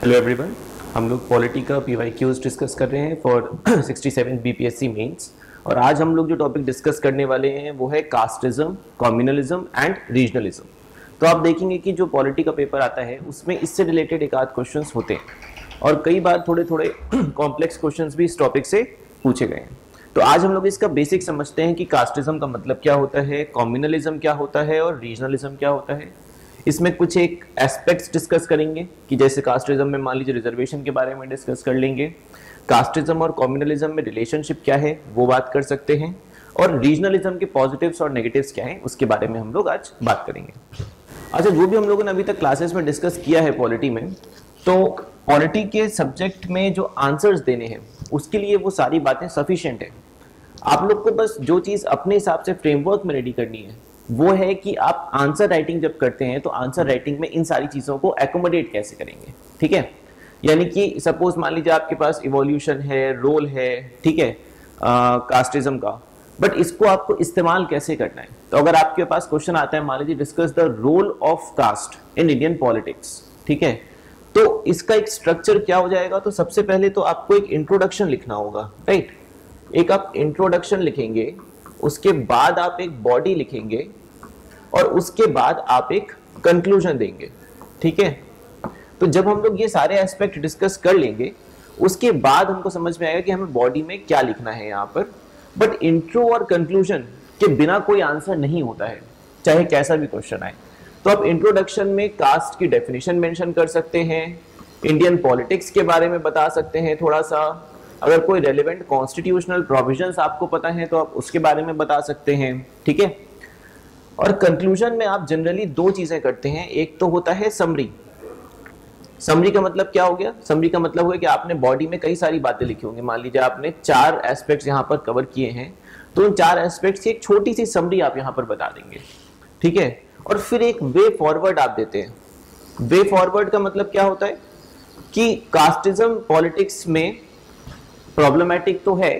Hello everyone. हम लोग polity का PYQs डिस्कस कर रहे हैं फॉर 67 BPSC मेंस। और आज हम लोग जो टॉपिक डिस्कस करने वाले हैं वो है कास्टिज्म, कम्युनलिज्म एंड रीजनलिज्म। तो आप देखेंगे कि जो पॉलिटी का पेपर आता है उसमें इससे रिलेटेड एक आध क्वेश्चंस होते हैं और कई बार थोड़े थोड़े कॉम्प्लेक्स क्वेश्चंस भी इस टॉपिक से पूछे गए हैं। तो आज हम लोग इसका बेसिक समझते हैं कि कास्टिज्म का मतलब क्या होता है, कम्युनलिज्म क्या होता है और रीजनलिज्म क्या होता है। इसमें कुछ एक एस्पेक्ट्स डिस्कस करेंगे कि जैसे कास्टिज्म में मान लीजिए रिजर्वेशन के बारे में डिस्कस कर लेंगे, कास्टिज्म और कम्युनलिज्म में रिलेशनशिप क्या है वो बात कर सकते हैं, और रीजनलिज्म के पॉजिटिव्स और नेगेटिव्स क्या हैं उसके बारे में हम लोग आज बात करेंगे। अच्छा, जो भी हम लोगों ने अभी तक क्लासेस में डिस्कस किया है पॉलिटी में, तो पॉलिटी के सब्जेक्ट में जो आंसर्स देने हैं उसके लिए वो सारी बातें सफिशिएंट है। आप लोग को बस जो चीज़ अपने हिसाब से फ्रेमवर्क में रेडी करनी है वो है कि आप आंसर राइटिंग जब करते हैं तो आंसर राइटिंग में इन सारी चीज़ों को एकोमोडेट कैसे करेंगे। ठीक है, यानी कि सपोज मान लीजिए आपके पास इवोल्यूशन है, रोल है, ठीक है, कास्टिज्म का, बट इसको आपको इस्तेमाल कैसे करना है। तो अगर आपके पास क्वेश्चन आता है मान लीजिए discuss the role of caste in Indian politics, ठीक है, तो इसका एक स्ट्रक्चर क्या हो जाएगा। तो सबसे पहले तो आपको एक इंट्रोडक्शन लिखना होगा, राइट। एक आप इंट्रोडक्शन लिखेंगे, उसके बाद आप एक बॉडी लिखेंगे और उसके बाद आप एक कंक्लूजन देंगे। ठीक है, तो जब हम लोग ये सारे एस्पेक्ट डिस्कस कर लेंगे उसके बाद हमको समझ में आएगा कि हमें बॉडी में क्या लिखना है यहाँ पर। बट इंट्रो और कंक्लूजन के बिना कोई आंसर नहीं होता है, चाहे कैसा भी क्वेश्चन आए। तो आप इंट्रोडक्शन में कास्ट की डेफिनेशन मेंशन कर सकते हैं, इंडियन पॉलिटिक्स के बारे में बता सकते हैं थोड़ा सा, अगर कोई रेलेवेंट कॉन्स्टिट्यूशनल प्रोविजंस आपको पता है तो आप उसके बारे में बता सकते हैं। ठीक है, और कंक्लूजन में आप जनरली दो चीजें करते हैं। एक तो होता है समरी। समरी का मतलब क्या हो गया? समरी का मतलब हो गया कि आपने बॉडी में कई सारी बातें लिखी होंगी, मान लीजिए आपने 4 एस्पेक्ट्स यहाँ पर कवर किए हैं, तो उन 4 एस्पेक्ट्स की एक छोटी सी समरी आप यहाँ पर बता देंगे। ठीक है, और फिर एक वे फॉरवर्ड आप देते हैं। वे फॉरवर्ड का मतलब क्या होता है कि कास्टिज्म पॉलिटिक्स में प्रॉब्लमैटिक तो है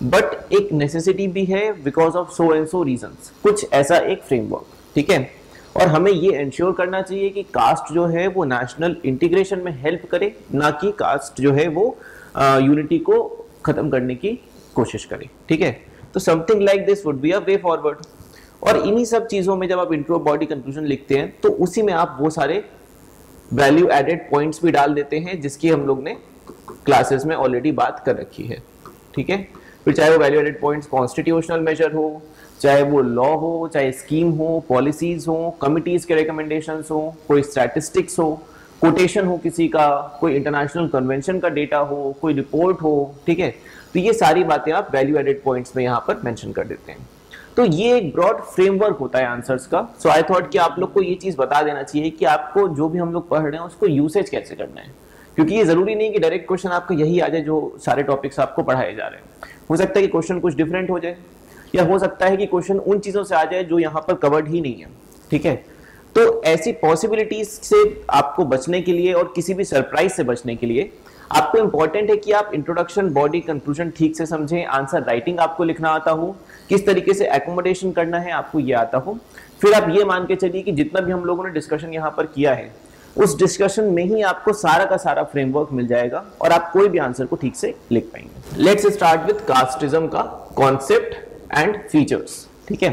बट एक नेसेसिटी भी है because of so and so reasons, कुछ ऐसा एक फ्रेमवर्क। ठीक है, और हमें ये इंश्योर करना चाहिए कि कास्ट जो है वो नेशनल इंटीग्रेशन में हेल्प करे, ना कि कास्ट जो है वो यूनिटी को खत्म करने की कोशिश करे। ठीक है, तो something like this would be a way forward. और इन्हीं सब चीजों में जब आप इंट्रो, बॉडी, कंक्लूजन लिखते हैं तो उसी में आप वो सारे वैल्यू एडेड पॉइंट्स भी डाल देते हैं जिसकी हम लोग ने क्लासेस में ऑलरेडी बात कर रखी है। ठीक है, फिर चाहे वो value added points constitutional measure हो, चाहे वो लॉ हो, चाहे स्कीम हो, पॉलिसीज हो, कमिटीज के रिकमेंडेशंस हो, कोई स्टैटिस्टिक्स हो, कोटेशन हो किसी का, कोई इंटरनेशनल कन्वेंशन का डेटा हो, कोई रिपोर्ट हो। ठीक है, तो ये सारी बातें आप वैल्यू एडेड पॉइंट्स में यहाँ पर मेंशन कर देते हैं। तो ये एक ब्रॉड फ्रेमवर्क होता है आंसर्स का। सो आई थॉट कि आप लोग को ये चीज बता देना चाहिए कि आपको जो भी हम लोग पढ़ रहे हैं उसको यूसेज कैसे करना है, क्योंकि ये जरूरी नहीं कि डायरेक्ट क्वेश्चन आपको यही आ जाए जो सारे टॉपिक्स आपको पढ़ाए जा रहे हैं। हो सकता है कि क्वेश्चन कुछ डिफरेंट हो जाए, या हो सकता है कि क्वेश्चन उन चीजों से आ जाए जो यहाँ पर कवर्ड ही नहीं है। ठीक है, तो ऐसी पॉसिबिलिटीज से आपको बचने के लिए और किसी भी सरप्राइज से बचने के लिए आपको इंपॉर्टेंट है कि आप इंट्रोडक्शन, बॉडी, कंक्लूजन ठीक से समझें, आंसर राइटिंग आपको लिखना आता हो, किस तरीके से एकोमोडेशन करना है आपको ये आता हो। फिर आप ये मान के चलिए कि जितना भी हम लोगों ने डिस्कशन यहाँ पर किया है उस डिस्कशन में ही आपको सारा का सारा फ्रेमवर्क मिल जाएगा और आप कोई भी आंसर को ठीक से लिख पाएंगे। लेट्स स्टार्ट विद कास्टिज्म का कॉन्सेप्ट एंड फीचर्स। ठीक है,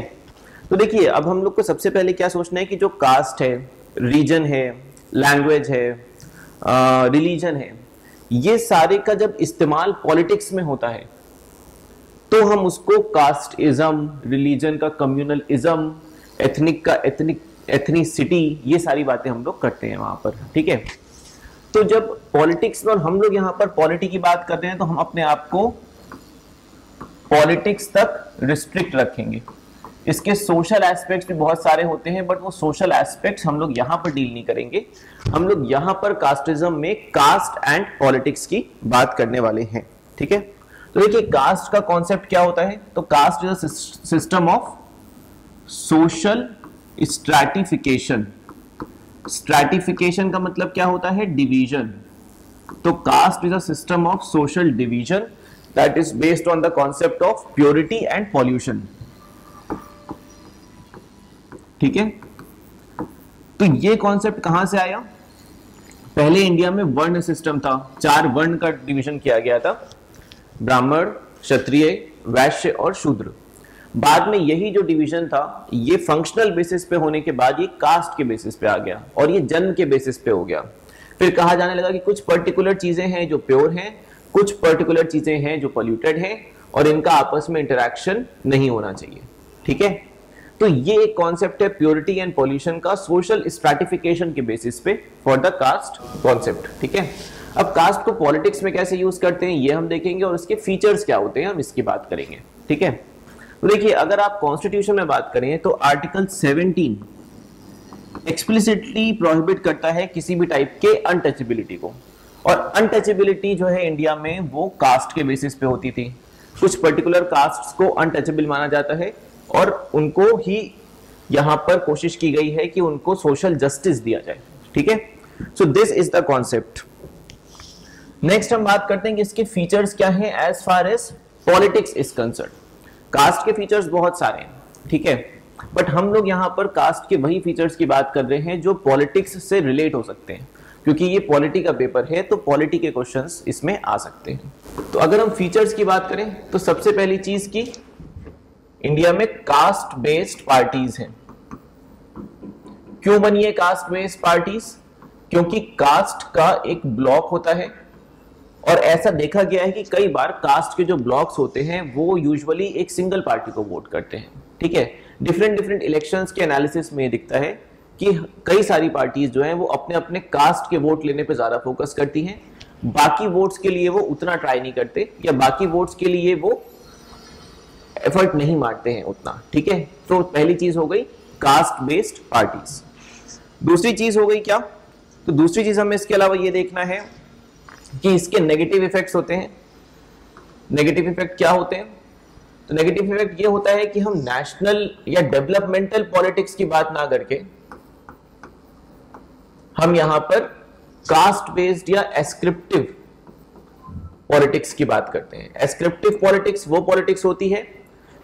तो देखिए अब हम लोग को सबसे पहले क्या सोचना है कि जो कास्ट है, रीजन है, लैंग्वेज है, रिलीजन है, ये सारे का जब इस्तेमाल पॉलिटिक्स में होता है तो हम उसको कास्टिज्म, रिलीजन का कम्युनलिज्म, एथनिक का एथनिसिटी, ये सारी बातें हम लोग करते हैं वहां पर। ठीक है, तो जब पॉलिटिक्स में और हम लोग यहाँ पर पॉलिटी की बात कर रहे हैं तो हम अपने आप को पॉलिटिक्स तक रिस्ट्रिक्ट रखेंगे। इसके सोशल एस्पेक्ट्स भी बहुत सारे होते हैं बट वो सोशल एस्पेक्ट्स हम लोग यहाँ पर डील नहीं करेंगे। हम लोग यहाँ पर कास्टिज्म में कास्ट एंड पॉलिटिक्स की बात करने वाले हैं। ठीक है, तो देखिए कास्ट का कॉन्सेप्ट क्या होता है। तो caste is a system of social stratification. Stratification का मतलब क्या होता है? डिवीजन। तो caste is a system of social division that is based on the concept of purity and pollution. ठीक है, तो ये कॉन्सेप्ट कहां से आया? पहले इंडिया में वर्ण सिस्टम था, 4 वर्ण का डिवीजन किया गया था, ब्राह्मण, क्षत्रिय, वैश्य और शूद्र। बाद में यही जो डिवीजन था ये फंक्शनल बेसिस पे होने के बाद ये कास्ट के बेसिस पे आ गया और ये जन्म के बेसिस पे हो गया। फिर कहा जाने लगा कि कुछ पर्टिकुलर चीजें हैं जो प्योर हैं, कुछ पर्टिकुलर चीजें हैं जो पॉल्यूटेड हैं और इनका आपस में इंटरेक्शन नहीं होना चाहिए। ठीक है, तो ये एक कॉन्सेप्ट है प्योरिटी एंड पॉल्यूशन का सोशल स्ट्रैटिफिकेशन के बेसिस पे फॉर द कास्ट कॉन्सेप्ट। ठीक है, अब कास्ट को पॉलिटिक्स में कैसे यूज करते हैं ये हम देखेंगे और इसके फीचर्स क्या होते हैं हम इसकी बात करेंगे। ठीक है, तो देखिए अगर आप कॉन्स्टिट्यूशन में बात करें तो आर्टिकल 17 एक्सप्लिसिटली प्रोहिबिट करता है किसी भी टाइप के अनटचेबिलिटी को, और अनटचेबिलिटी जो है इंडिया में वो कास्ट के बेसिस पे होती थी। कुछ पर्टिकुलर कास्ट्स को अनटचेबल माना जाता है और उनको ही यहां पर कोशिश की गई है कि उनको सोशल जस्टिस दिया जाए। ठीक है, so this is the concept. Next हम बात करते हैं कि इसके फीचर्स क्या हैं as far as politics is concern. Caste के फीचर्स बहुत सारे हैं, ठीक है, बट हम लोग यहां पर कास्ट के वही फीचर्स की बात कर रहे हैं जो पॉलिटिक्स से रिलेट हो सकते हैं, क्योंकि ये पॉलिटी का पेपर है तो पॉलिटी के क्वेश्चंस इसमें आ सकते हैं। तो अगर हम फीचर्स की बात करें तो सबसे पहली चीज की इंडिया में कास्ट बेस्ड पार्टीज हैं। क्यों बनी है कास्ट बेस्ड पार्टीज? क्योंकि कास्ट का एक ब्लॉक होता है और ऐसा देखा गया है कि कई बार कास्ट के जो ब्लॉक्स होते हैं वो यूजुअली एक सिंगल पार्टी को वोट करते हैं। ठीक है, डिफरेंट इलेक्शंस के एनालिसिस में दिखता है कि कई सारी पार्टीज जो हैं वो अपने अपने कास्ट के वोट लेने पे ज्यादा फोकस करती हैं, बाकी वोट्स के लिए वो उतना ट्राई नहीं करते या बाकी वोट्स के लिए वो एफर्ट नहीं मारते हैं उतना। ठीक है, तो पहली चीज हो गई कास्ट बेस्ड पार्टीज। दूसरी चीज हो गई क्या? तो दूसरी चीज हमें इसके अलावा ये देखना है कि इसके नेगेटिव इफेक्ट्स होते हैं। नेगेटिव इफेक्ट क्या होते हैं? तो नेगेटिव इफेक्ट ये होता है कि हम नेशनल या डेवलपमेंटल पॉलिटिक्स की बात ना करके हम यहां पर कास्ट बेस्ड या एस्क्रिप्टिव पॉलिटिक्स की बात करते हैं। एस्क्रिप्टिव पॉलिटिक्स वो पॉलिटिक्स होती है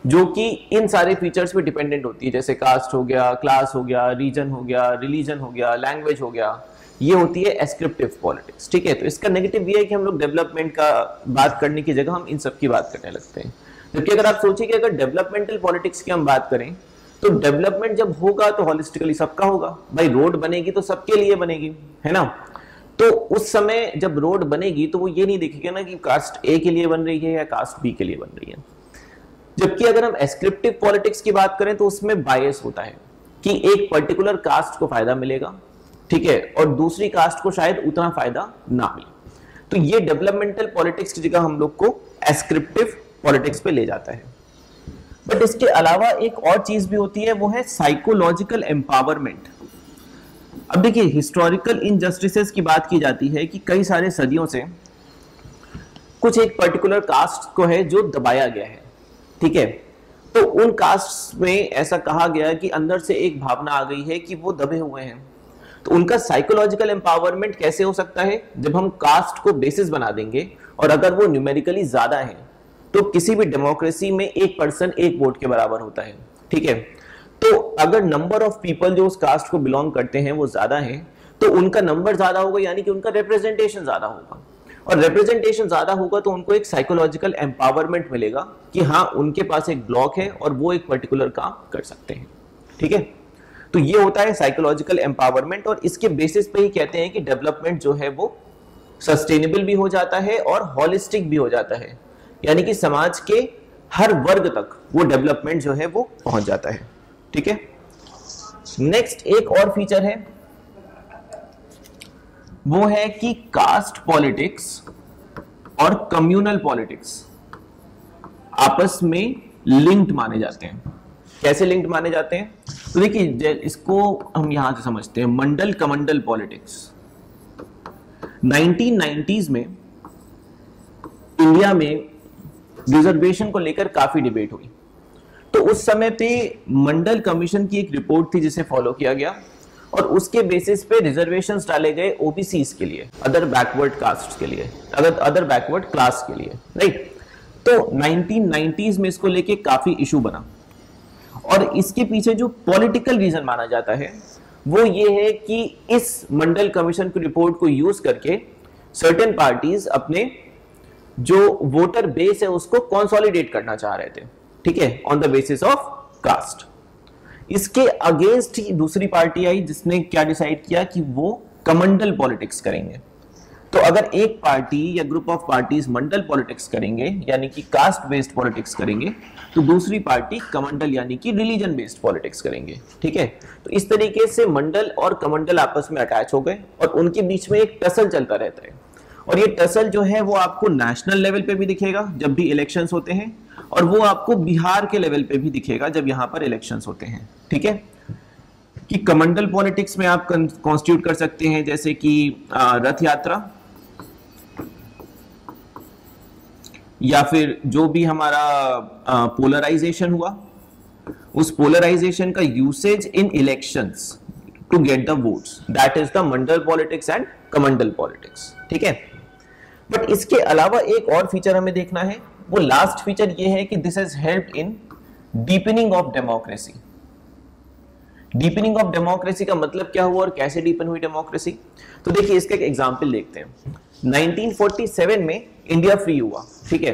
जो कि इन सारे फीचर्स पे डिपेंडेंट होती है, जैसे कास्ट हो गया, क्लास हो गया, रीजन हो गया, रिलीजन हो गया, लैंग्वेज हो गया, ये होती है एस्क्रिप्टिव पॉलिटिक्स। ठीक है, तो इसका नेगेटिव ये है कि हम लोग डेवलपमेंट का बात करने की जगह हम इन सब की बात करने लगते हैं। जबकि अगर आप सोचिए कि अगर डेवलपमेंटल पॉलिटिक्स की हम बात करें तो डेवलपमेंट जब होगा तो होलिस्टिकली सबका होगा। भाई रोड बनेगी तो सबके लिए बनेगी, है ना? तो उस समय जब रोड बनेगी तो वो ये नहीं देखेगा ना कि कास्ट ए के लिए बन रही है या कास्ट बी के लिए बन रही है। जबकि अगर हम एस्क्रिप्टिव पॉलिटिक्स की बात करें तो उसमें बायस होता है कि एक पर्टिकुलर कास्ट को फायदा मिलेगा, ठीक है, और दूसरी कास्ट को शायद उतना फायदा ना मिले। तो ये डेवलपमेंटल पॉलिटिक्स की जगह हम लोग को एस्क्रिप्टिव पॉलिटिक्स पे ले जाता है। बट इसके अलावा एक और चीज भी होती है, वो है साइकोलॉजिकल एम्पावरमेंट। अब देखिए हिस्टोरिकल इनजस्टिसेस की बात की जाती है कि कई सारे सदियों से कुछ एक पर्टिकुलर कास्ट को है जो दबाया गया है। ठीक है, तो उन कास्ट में ऐसा कहा गया कि अंदर से एक भावना आ गई है कि वो दबे हुए हैं। तो उनका साइकोलॉजिकल एम्पावरमेंट कैसे हो सकता है? जब हम कास्ट को बेसिस बना देंगे और अगर वो न्यूमेरिकली ज्यादा है तो किसी भी डेमोक्रेसी में एक पर्सन एक वोट के बराबर होता है। ठीक है, तो अगर नंबर ऑफ पीपल जो उस कास्ट को बिलोंग करते हैं वो ज्यादा है तो उनका नंबर ज्यादा होगा, यानी कि उनका रिप्रेजेंटेशन ज्यादा होगा, और रिप्रेजेंटेशन ज्यादा होगा तो उनको एक साइकोलॉजिकल एम्पावरमेंट मिलेगा कि हाँ उनके पास एक ब्लॉक है और वो एक पर्टिकुलर काम कर सकते हैं। ठीक है, तो ये होता है साइकोलॉजिकल एम्पावरमेंट, और इसके बेसिस पे ही कहते हैं कि डेवलपमेंट जो है वो सस्टेनेबल भी हो जाता है और हॉलिस्टिक भी हो जाता है, यानी कि समाज के हर वर्ग तक वो डेवलपमेंट जो है वो पहुंच जाता है। ठीक है, नेक्स्ट एक और फीचर है, वो है कि कास्ट पॉलिटिक्स और कम्युनल पॉलिटिक्स आपस में लिंक्ड माने जाते हैं। कैसे लिंक्ड माने जाते हैं? तो देखिए इसको हम यहां से समझते हैं, मंडल कमंडल पॉलिटिक्स। 1990s में इंडिया में रिजर्वेशन को लेकर काफी डिबेट हुई, तो उस समय पे मंडल कमीशन की एक रिपोर्ट थी जिसे फॉलो किया गया और उसके बेसिस पे रिजर्वेशंस डाले गए ओबीसीज के लिए, अदर बैकवर्ड कास्ट के लिए, अदर बैकवर्ड क्लास के लिए, राइट। तो 1990s में इसको लेके काफी इशू बना और इसके पीछे जो पॉलिटिकल रीजन माना जाता है वो ये है कि इस मंडल कमीशन की रिपोर्ट को यूज करके सर्टेन पार्टीज अपने जो वोटर बेस है उसको कंसोलिडेट करना चाह रहे थे, ठीक है, on the basis of caste. इसके अगेंस्ट ही दूसरी पार्टी आई जिसने क्या डिसाइड किया कि वो कमंडल पॉलिटिक्स करेंगे। तो अगर एक पार्टी या group of parties Mandal politics करेंगे यानी कि कास्ट बेस्ड पॉलिटिक्स करेंगे, तो दूसरी पार्टी कमंडल यानी कि रिलीजन बेस्ड पॉलिटिक्स करेंगे, ठीक है। तो इस तरीके से मंडल और कमंडल आपस में अटैच हो गए और उनके बीच में एक टसल चलता रहता है। और ये टसल जो है वो आपको नेशनल लेवल पे भी दिखेगा जब भी इलेक्शंस होते हैं, और वो आपको बिहार के लेवल पे भी दिखेगा जब यहाँ पर इलेक्शंस होते हैं, ठीक है। कि कमंडल पॉलिटिक्स में आप कॉन्स्टिट्यूट कर सकते हैं जैसे कि रथ यात्रा, या फिर जो भी हमारा पोलराइजेशन हुआ, उस पोलराइजेशन का usage in elections to get the votes, that is the Mandal politics and Kamandal politics, ठीक है। बट इसके अलावा एक और फीचर हमें देखना है, वो लास्ट फीचर ये है कि this has helped in deepening of democracy. Deepening of democracy का मतलब क्या हुआ और कैसे डीपन हुई डेमोक्रेसी? तो देखिए इसका एक एग्जांपल देखते हैं। 1947 में इंडिया फ्री हुआ, ठीक है,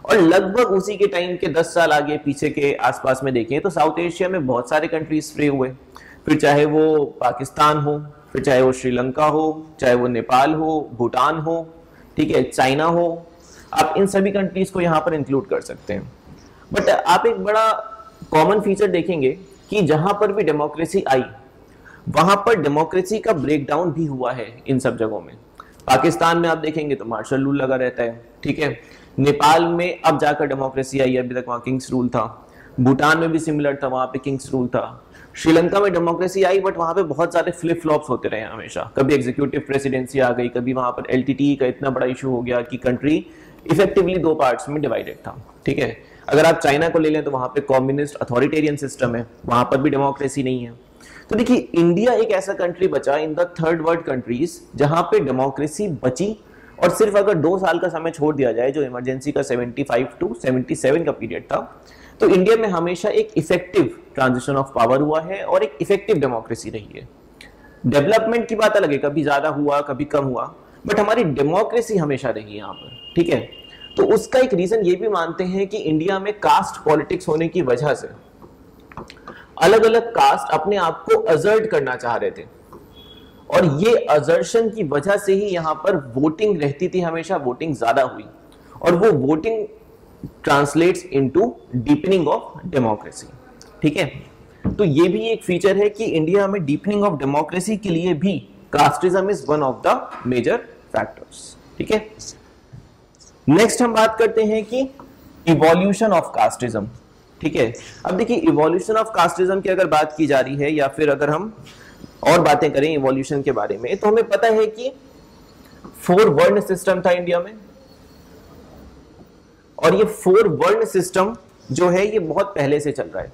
और लगभग उसी के टाइम के 10 साल आगे पीछे के आसपास में देखें तो साउथ एशिया में बहुत सारे कंट्रीज फ्री हुए, फिर चाहे वो पाकिस्तान हो, फिर चाहे वो श्रीलंका हो, चाहे वो नेपाल हो, भूटान हो, ठीक है, चाइना हो, आप इन सभी कंट्रीज को यहाँ पर इंक्लूड कर सकते हैं। बट आप एक बड़ा कॉमन फीचर देखेंगे कि जहां पर भी डेमोक्रेसी आई वहां पर डेमोक्रेसी का ब्रेकडाउन भी हुआ है इन सब जगहों में। पाकिस्तान में आप देखेंगे तो मार्शल रूल लगा रहता है, ठीक है। नेपाल में अब जाकर डेमोक्रेसी आई, अभी तक वहां किंग्स रूल था। भूटान में भी सिमिलर था, वहां पे किंग्स रूल था। श्रीलंका में डेमोक्रेसी आई बट वहां पे बहुत सारे फ्लिप फ्लॉप्स होते रहे हमेशा, कभी एग्जीक्यूटिव प्रेसिडेंसी आ गई, कभी वहां पर एलटीटी का इतना बड़ा इशू हो गया कि कंट्री इफेक्टिवली 2 पार्ट्स में डिवाइडेड था, ठीक है। अगर आप चाइना को ले लें तो वहां पे कम्युनिस्ट अथॉरिटेरियन सिस्टम है, वहां पर भी डेमोक्रेसी नहीं है। तो देखिए इंडिया एक ऐसा कंट्री बचा in the third world countries जहां पे डेमोक्रेसी बची, और सिर्फ अगर 2 साल का समय छोड़ दिया जाए जो इमरजेंसी का 75 टू 77 का पीरियड था, तो इंडिया में हमेशा एक इफेक्टिव ट्रांजिशन ऑफ पावर हुआ है और एक इफेक्टिव डेमोक्रेसी रही है। डेवलपमेंट की बात अलग है, कभी ज्यादा हुआ कभी कम हुआ, बट हमारी डेमोक्रेसी हमेशा रही है यहाँ पर, ठीक है। तो उसका एक रीजन ये भी मानते हैं कि इंडिया में कास्ट पॉलिटिक्स होने की वजह से अलग अलग कास्ट अपने आप को असर्ट करना चाह रहे थे, और ये असर्शन की वजह से ही यहाँ पर वोटिंग रहती थी, हमेशा वोटिंग ज्यादा हुई, और वो voting translates into deepening of democracy, ठीक है। तो ये भी एक फीचर है कि इंडिया में डीपनिंग ऑफ डेमोक्रेसी के लिए भी casteism is one of the major factors, ठीक है। नेक्स्ट हम बात करते हैं कि इवोल्यूशन ऑफ कास्टिज्म, ठीक है। अब देखिए इवोल्यूशन ऑफ कास्टिज्म की अगर बात की जा रही है या फिर अगर हम और बातें करें इवोल्यूशन के बारे में, तो हमें पता है कि 4 वर्ण सिस्टम था इंडिया में, और ये 4 वर्ण सिस्टम जो है ये बहुत पहले से चल रहा है,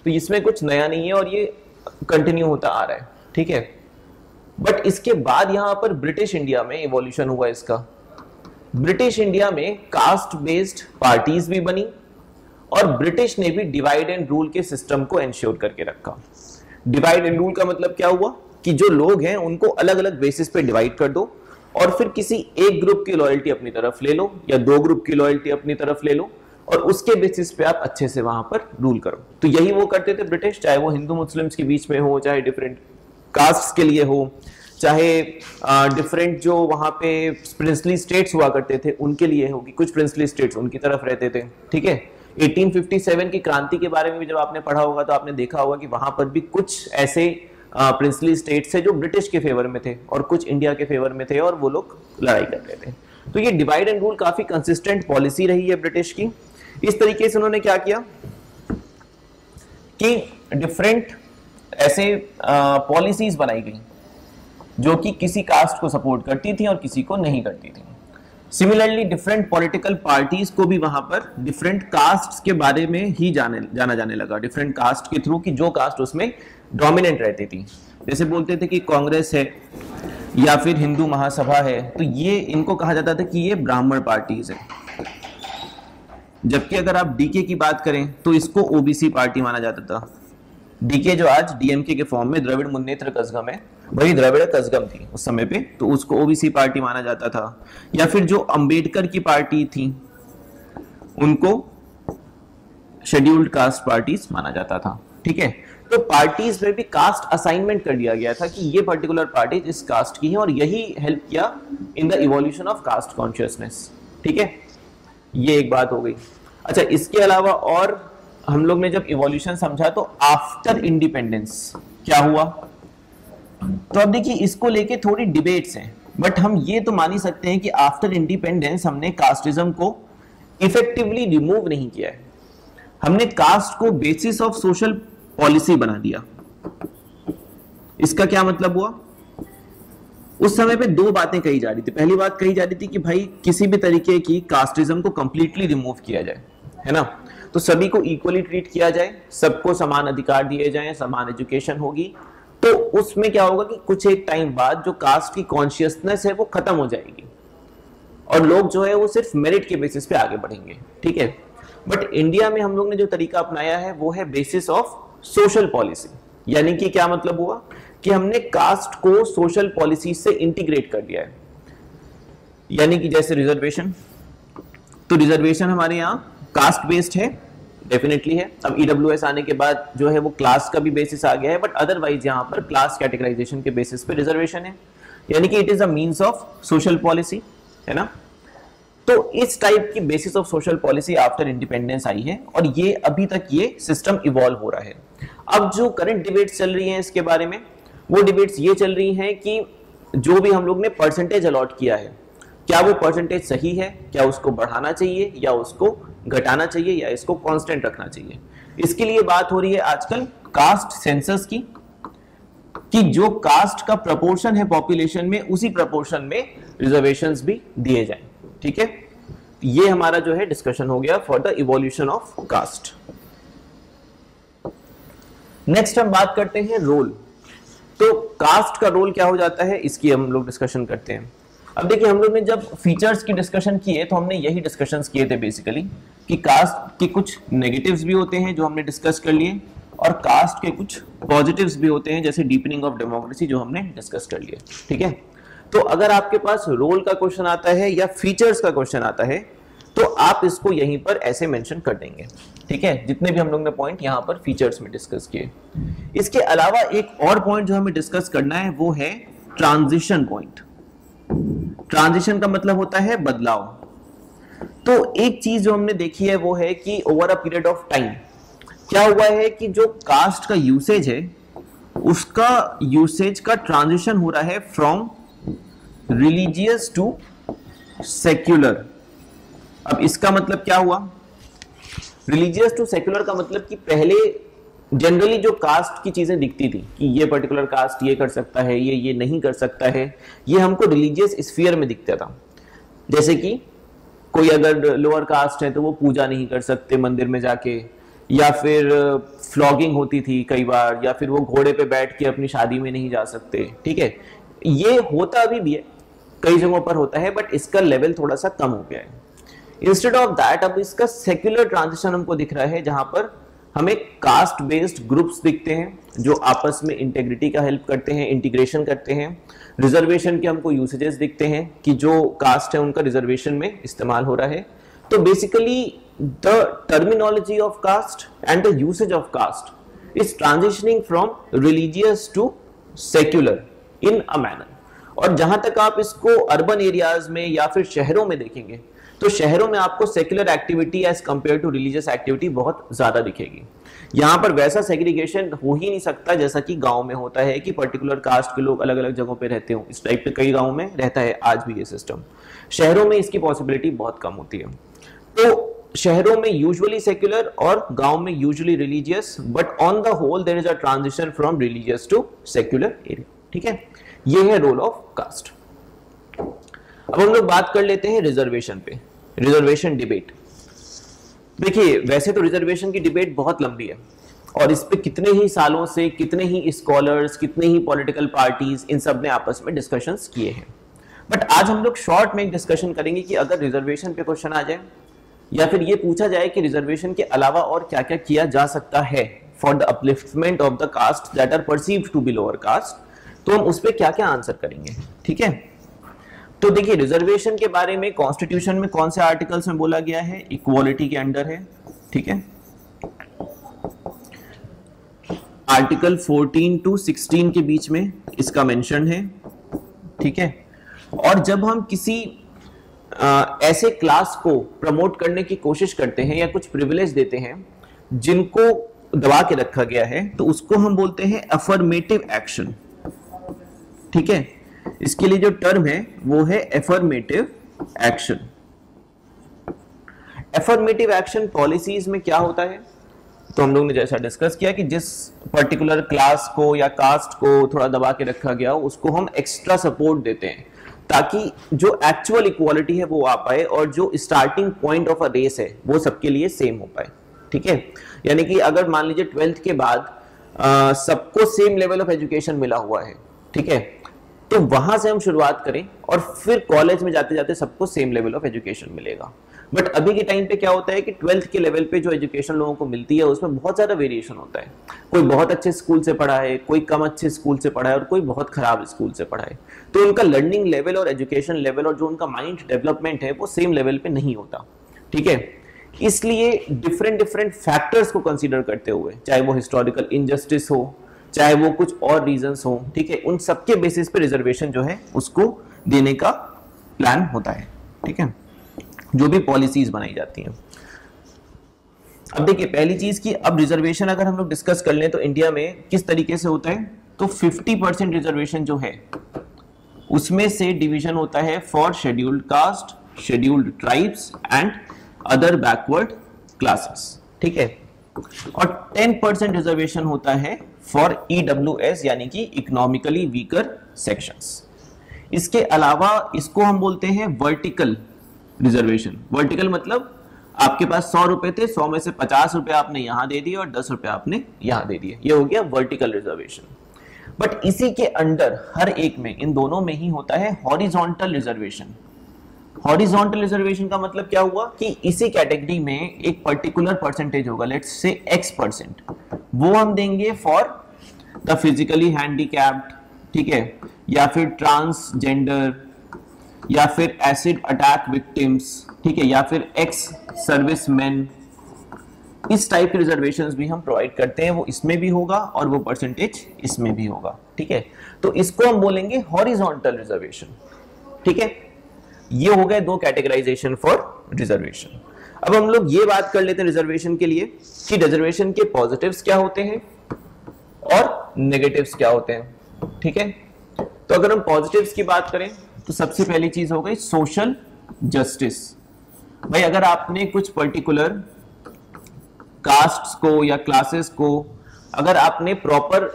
तो इसमें कुछ नया नहीं है और ये कंटिन्यू होता आ रहा है, ठीक है। बट इसके बाद यहां पर ब्रिटिश इंडिया में इवोल्यूशन हुआ इसका। ब्रिटिश इंडिया में कास्ट बेस्ड पार्टीज भी बनी, और ब्रिटिश ने भी डिवाइड एंड रूल के सिस्टम को एंश्योर करके रखा। डिवाइड एंड रूल का मतलब क्या हुआ कि जो लोग हैं उनको अलग अलग बेसिस पे डिवाइड कर दो, और फिर किसी एक ग्रुप की लॉयल्टी अपनी तरफ ले लो या 2 ग्रुप की लॉयल्टी अपनी तरफ ले लो, और उसके बेसिस पे आप अच्छे से वहां पर रूल करो। तो यही वो करते थे ब्रिटिश, चाहे वो हिंदू मुस्लिम्स के बीच में हो, चाहे डिफरेंट कास्ट के लिए हो, चाहे डिफरेंट जो वहां पे प्रिंसली स्टेट्स हुआ करते थे उनके लिए होगी, कुछ प्रिंसली स्टेट्स उनकी तरफ रहते थे, ठीक है। 1857 की क्रांति के बारे में भी जब आपने पढ़ा होगा तो आपने देखा होगा कि वहां पर भी कुछ ऐसे प्रिंसली स्टेट्स थे जो ब्रिटिश के फेवर में थे और कुछ इंडिया के फेवर में थे, और वो लोग लड़ाई कर रहे थे। तो ये डिवाइड एंड रूल काफी कंसिस्टेंट पॉलिसी रही है ब्रिटिश की। इस तरीके से उन्होंने क्या किया कि डिफरेंट ऐसे पॉलिसीज बनाई गई जो कि किसी कास्ट को सपोर्ट करती थी और किसी को नहीं करती थी। सिमिलरली डिफरेंट पॉलिटिकल पार्टीज को भी वहां पर डिफरेंट कास्ट के बारे में ही जाना जाने लगा, डिफरेंट कास्ट के थ्रू, कि जो कास्ट उसमें डोमिनेंट रहती थी। जैसे बोलते थे कि कांग्रेस है या फिर हिंदू महासभा है, तो ये इनको कहा जाता था कि ये ब्राह्मण पार्टीज है। जबकि अगर आप डीके की बात करें तो इसको ओबीसी पार्टी माना जाता था, डीके जो आज डीएमके के फॉर्म में द्रविड़ मुन्नेत्र कज़गम है, वही द्रविड़ कज़गम थी उस समय पे, तो उसको ओबीसी पार्टी माना जाता था। या फिर जो अंबेडकर की पार्टी थी उनको शेड्यूल्ड कास्ट पार्टीज माना जाता था। ठीक है, तो पार्टीज में भी कास्ट असाइनमेंट कर दिया गया था कि ये पर्टिकुलर पार्टी इस कास्ट की है, और यही हेल्प किया in the evolution of caste consciousness. ठीक है, ये एक बात हो गई। अच्छा, इसके अलावा और हम लोग ने जब इवोल्यूशन समझा तो आफ्टर इंडिपेंडेंस क्या हुआ, तो अब देखिए इसको लेके थोड़ी डिबेट्स हैं, बट हम ये तो मान ही सकते हैं कि आफ्टर इंडिपेंडेंस हमने कास्टिज्म को इफेक्टिवली रिमूव नहीं किया है, हमने कास्ट को बेसिस ऑफ सोशल पॉलिसी बना दिया। इसका क्या मतलब हुआ, उस समय पे दो बातें कही जा रही थी। पहली बात कही जा रही थी कि भाई किसी भी तरीके की कास्टिज्म को कंप्लीटली रिमूव किया जाए, है ना, तो सभी को इक्वली ट्रीट किया जाए, सबको समान अधिकार दिए जाएं, समान एजुकेशन होगी, तो उसमें क्या होगा कि कुछ एक टाइम बाद जो कास्ट की कॉन्शियसनेस है वो खत्म हो जाएगी और लोग जो है वो सिर्फ मेरिट के बेसिस पे आगे बढ़ेंगे। ठीक है, बट इंडिया में हम लोग ने जो तरीका अपनाया है वो है बेसिस ऑफ सोशल पॉलिसी। यानी कि क्या मतलब हुआ कि हमने कास्ट को सोशल पॉलिसी से इंटीग्रेट कर दिया है। यानी कि जैसे रिजर्वेशन, तो रिजर्वेशन हमारे यहाँ कास्ट बेस्ड है, डेफिनेटली है। अब ईडब्ल्यूएस आने के बाद जो है वो क्लास का भी बेसिस आ गया है, बट अदरवाइज यहाँ पर क्लास कैटेगराइजेशन के बेसिस पे रिजर्वेशन है। यानी कि it is a means of social policy, है ना। तो इस टाइप की basis of social policy after independence आई है, और ये अभी तक ये सिस्टम इवॉल्व हो रहा है। अब जो करंट डिबेट्स चल रही हैं इसके बारे में, वो डिबेट्स ये चल रही हैं कि जो भी हम लोग ने परसेंटेज अलॉट किया है, क्या वो परसेंटेज सही है, क्या उसको बढ़ाना चाहिए या उसको घटाना चाहिए या इसको कांस्टेंट रखना चाहिए। इसके लिए बात हो रही है आजकल कास्ट सेंसस की, कि जो कास्ट का प्रपोर्शन है पॉपुलेशन में उसी प्रपोर्शन में रिजर्वेशंस भी दिए जाएं। ठीक है, ये हमारा जो है डिस्कशन हो गया for the evolution of caste. Next हम बात करते हैं रोल। तो कास्ट का रोल क्या हो जाता है इसकी हम लोग डिस्कशन करते हैं। अब देखिए, हम लोग ने जब फीचर्स की डिस्कशन किए तो हमने यही डिस्कशंस किए थे बेसिकली कि कास्ट के कुछ नेगेटिव्स भी होते हैं जो हमने डिस्कस कर लिए, और कास्ट के कुछ पॉजिटिव्स भी होते हैं जैसे डीपनिंग ऑफ डेमोक्रेसी जो हमने डिस्कस कर लिए। ठीक है, तो अगर आपके पास रोल का क्वेश्चन आता है या फीचर्स का क्वेश्चन आता है तो आप इसको यहीं पर ऐसे मेंशन कर देंगे। ठीक है, जितने भी हम लोग ने पॉइंट यहाँ पर फीचर्स में डिस्कस किए। इसके अलावा एक और पॉइंट जो हमें डिस्कस करना है वो है ट्रांजिशन पॉइंट। ट्रांजिशन का मतलब होता है बदलाव। तो एक चीज जो हमने देखी है वो है कि over a period of time क्या हुआ है कि जो कास्ट का यूसेज है उसका यूसेज का ट्रांजिशन हो रहा है फ्रॉम रिलीजियस टू सेक्युलर। अब इसका मतलब क्या हुआ, रिलीजियस टू सेक्युलर का मतलब कि पहले जनरली जो कास्ट की चीजें दिखती थी कि ये पर्टिकुलर कास्ट ये कर सकता है, ये नहीं कर सकता है, ये हमको रिलीजियस स्फीयर में दिखता था। जैसे कि कोई अगर लोअर कास्ट है तो वो पूजा नहीं कर सकते मंदिर में जाके, या फिर फ्लॉगिंग होती थी कई बार, या फिर वो घोड़े पे बैठ के अपनी शादी में नहीं जा सकते। ठीक है, ये होता अभी भी है, कई जगहों पर होता है, बट इसका लेवल थोड़ा सा कम हो गया है। इंस्टेड ऑफ दैट अब इसका सेक्युलर ट्रांजिशन हमको दिख रहा है, जहां पर हमें कास्ट बेस्ड ग्रुप्स दिखते हैं जो आपस में इंटेग्रिटी का हेल्प करते हैं, इंटीग्रेशन करते हैं। रिजर्वेशन के हमको यूसेजेस दिखते हैं कि जो कास्ट है उनका रिजर्वेशन में इस्तेमाल हो रहा है। तो basically the terminology of caste and the usage of caste is transitioning from religious to secular in a manner. और जहां तक आप इसको अर्बन एरियाज में या फिर शहरों में देखेंगे तो शहरों में आपको secular activity as compare to religious activity बहुत ज्यादा दिखेगी। यहाँ पर वैसा सेग्रीगेशन हो ही नहीं सकता जैसा कि गांव में होता है कि पर्टिकुलर कास्ट के लोग अलग अलग जगहों पे रहते हो। इस टाइप के कई गांवों में रहता है आज भी ये सिस्टम। शहरों में इसकी पॉसिबिलिटी बहुत कम होती है। तो शहरों में यूजुअली सेक्युलर और गांव में usually religious, but on the whole there is a transition from religious to secular area. ठीक है, ये है रोल ऑफ कास्ट। अब हम लोग बात कर लेते हैं रिजर्वेशन पे, रिजर्वेशन डिबेट। देखिए, वैसे तो रिजर्वेशन की डिबेट बहुत लंबी है और इस पे कितने ही सालों से कितने ही स्कॉलर्स, कितने ही पॉलिटिकल पार्टीज, इन सब ने आपस में डिस्कशंस किए हैं। बट आज हम लोग शॉर्ट में एक डिस्कशन करेंगे कि अगर रिजर्वेशन पे क्वेश्चन आ जाए या फिर ये पूछा जाए कि रिजर्वेशन के अलावा और क्या क्या किया जा सकता है for the upliftment of the caste that are perceived to be lower caste, तो हम उस पर क्या क्या आंसर करेंगे, ठीक है। तो देखिए रिजर्वेशन के बारे में कॉन्स्टिट्यूशन में कौन से आर्टिकल्स में बोला गया है, इक्वालिटी के अंडर है, ठीक है। आर्टिकल 14 to 16 के बीच में इसका मेंशन है, ठीक है। और जब हम किसी ऐसे क्लास को प्रमोट करने की कोशिश करते हैं या कुछ प्रिविलेज देते हैं जिनको दबा के रखा गया है, तो उसको हम बोलते हैं अफर्मेटिव एक्शन, ठीक है। इसके लिए जो टर्म है वो है affirmative action. Affirmative action policies में क्या होता है, तो हम लोग ने जैसा डिस्कस किया कि जिस पर्टिकुलर क्लास को या कास्ट को थोड़ा दबा के रखा गया हो उसको हम एक्स्ट्रा सपोर्ट देते हैं ताकि जो एक्चुअल इक्वालिटी है वो आ पाए और जो starting point of a race है वो सबके लिए सेम हो पाए, ठीक है। यानी कि अगर मान लीजिए 12th के बाद सबको सेम लेवल ऑफ एजुकेशन मिला हुआ है, ठीक है, तो वहां से हम शुरुआत करें और फिर कॉलेज में जाते जाते सबको सेम लेवल ऑफ एजुकेशन मिलेगा। बट अभी के टाइम पे क्या होता है कि 12th के लेवल पे जो एजुकेशन लोगों को मिलती है उसमें बहुत ज्यादा वेरिएशन होता है। कोई बहुत अच्छे स्कूल से पढ़ा है, कोई कम अच्छे स्कूल से पढ़ा है और कोई बहुत खराब स्कूल से पढ़ा है, तो उनका लर्निंग लेवल और एजुकेशन लेवल और जो उनका माइंड डेवलपमेंट है वो सेम लेवल पे नहीं होता, ठीक है। इसलिए डिफरेंट डिफरेंट फैक्टर्स को कंसिडर करते हुए, चाहे वो हिस्टोरिकल इनजस्टिस हो, चाहे वो कुछ और रीजंस हो, ठीक है, उन सबके बेसिस पे रिजर्वेशन जो है उसको देने का प्लान होता है, ठीक है, जो भी पॉलिसीज बनाई जाती हैं। अब देखिए पहली चीज की, अब रिजर्वेशन अगर हम लोग डिस्कस कर लें तो इंडिया में किस तरीके से होता है, तो 50% रिजर्वेशन जो है उसमें से डिवीजन होता है for scheduled caste, scheduled tribes and other backward classes, ठीक है। और 10% रिजर्वेशन होता है फॉर EWS यानी कि इकोनॉमिकली वीकर सेक्शंस। इसके अलावा इसको हम बोलते हैं वर्टिकल रिजर्वेशन। वर्टिकल मतलब आपके पास 100 रुपए थे, 100 में से 50 रुपए आपने यहां दे दिए और 10 रुपए आपने यहां दे दिए, ये हो गया वर्टिकल रिजर्वेशन। बट इसी के अंडर हर एक में, इन दोनों में ही होता है हॉरिजॉन्टल रिजर्वेशन। हॉरिजॉन्टल रिजर्वेशन का मतलब क्या हुआ कि इसी कैटेगरी में एक पर्टिकुलर परसेंटेज होगा, लेट्स से X%, वो हम देंगे फॉर द फिजिकली हैंडीकैप्ड, ठीक है, या फिर ट्रांसजेंडर, या फिर एसिड अटैक विक्टिम्स, ठीक है, या फिर एक्स सर्विसमैन। इस टाइप के रिजर्वेशंस भी हम प्रोवाइड करते हैं, वो इसमें भी होगा और वो परसेंटेज इसमें भी होगा, ठीक है। तो इसको हम बोलेंगे हॉरिजॉन्टल रिजर्वेशन, ठीक है। ये हो गए दो कैटेगराइजेशन फॉर रिजर्वेशन। अब हम लोग ये बात कर लेते हैं रिजर्वेशन के लिए कि रिजर्वेशन के पॉजिटिव्स क्या होते हैं और नेगेटिव्स क्या होते हैं, ठीक है। तो अगर हम पॉजिटिव्स की बात करें तो सबसे पहली चीज हो गई सोशल जस्टिस। भाई अगर आपने कुछ पर्टिकुलर कास्ट्स को या क्लासेस को अगर आपने प्रॉपर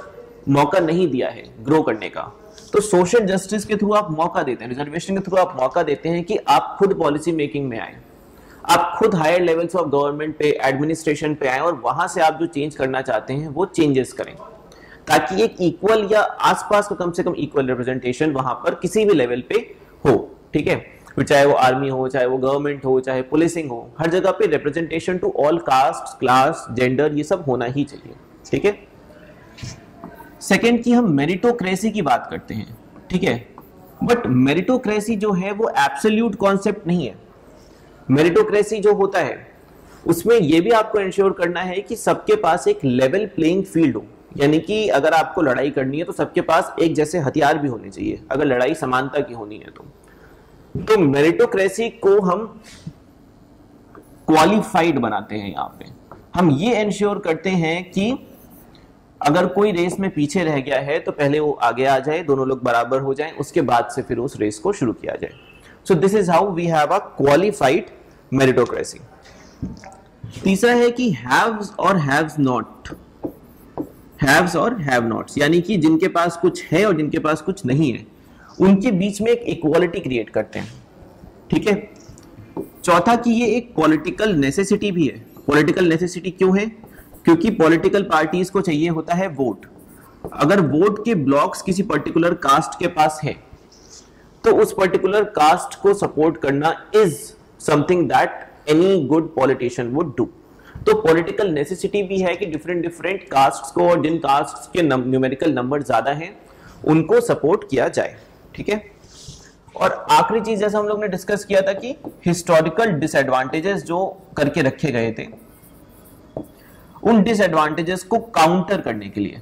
मौका नहीं दिया है ग्रो करने का, तो सोशल जस्टिस के थ्रू आप मौका देते हैं, रिजर्वेशन के थ्रू आप मौका देते हैं कि आप खुद पॉलिसी मेकिंग में आए, आप खुद हायर लेवल्स ऑफ गवर्नमेंट पे, एडमिनिस्ट्रेशन पे आए और वहां से आप जो चेंज करना चाहते हैं वो चेंजेस करें, ताकि एक इक्वल या आसपास का कम से कम इक्वल रिप्रेजेंटेशन वहां पर किसी भी लेवल पे हो, ठीक है। फिर चाहे वो आर्मी हो, चाहे वो गवर्नमेंट हो, चाहे पुलिसिंग हो, हर जगह पे representation to all caste, class, gender, ये सब होना ही चाहिए, ठीक है। सेकेंड की हम मेरिटोक्रेसी की बात करते हैं, ठीक है, बट मेरिटोक्रेसी जो है वो एब्सोल्यूट कॉन्सेप्ट नहीं है। मेरिटोक्रेसी जो होता है उसमें यह भी आपको इंश्योर करना है कि सबके पास एक लेवल प्लेइंग फील्ड हो, यानी कि अगर आपको लड़ाई करनी है तो सबके पास एक जैसे हथियार भी होने चाहिए, अगर लड़ाई समानता की होनी है तो मेरिटोक्रेसी को हम क्वालिफाइड बनाते हैं। यहां पे हम ये इंश्योर करते हैं कि अगर कोई रेस में पीछे रह गया है तो पहले वो आगे आ जाए, दोनों लोग बराबर हो जाएं, उसके बाद से फिर उस रेस को शुरू किया जाए। So this is how we have a qualified meritocracy. तीसरा है कि हैव्स और हैव्स नॉट, हैव्स और हैव नॉट्स, यानी कि जिनके पास कुछ है और जिनके पास कुछ नहीं है, उनके बीच में एक इक्वालिटी क्रिएट करते हैं, ठीक है। चौथा कि ये एक पॉलिटिकल नेसेसिटी भी है। पॉलिटिकल नेसेसिटी क्यों है? क्योंकि पॉलिटिकल पार्टीज को चाहिए होता है वोट। अगर वोट के ब्लॉक्स किसी पर्टिकुलर कास्ट के पास है तो उस पर्टिकुलर कास्ट को सपोर्ट करना is something that any good politician would do. तो पॉलिटिकल नेसेसिटी भी है कि डिफरेंट डिफरेंट कास्ट्स को और जिन कास्ट्स के न्यूमेरिकल नंबर ज्यादा हैं उनको सपोर्ट किया जाए, ठीक है। और आखिरी चीज जैसा हम लोग ने डिस्कस किया था कि हिस्टोरिकल डिसएडवांटेजेस जो करके रखे गए थे, उन डिसएडवांटेजेस को काउंटर करने के लिए,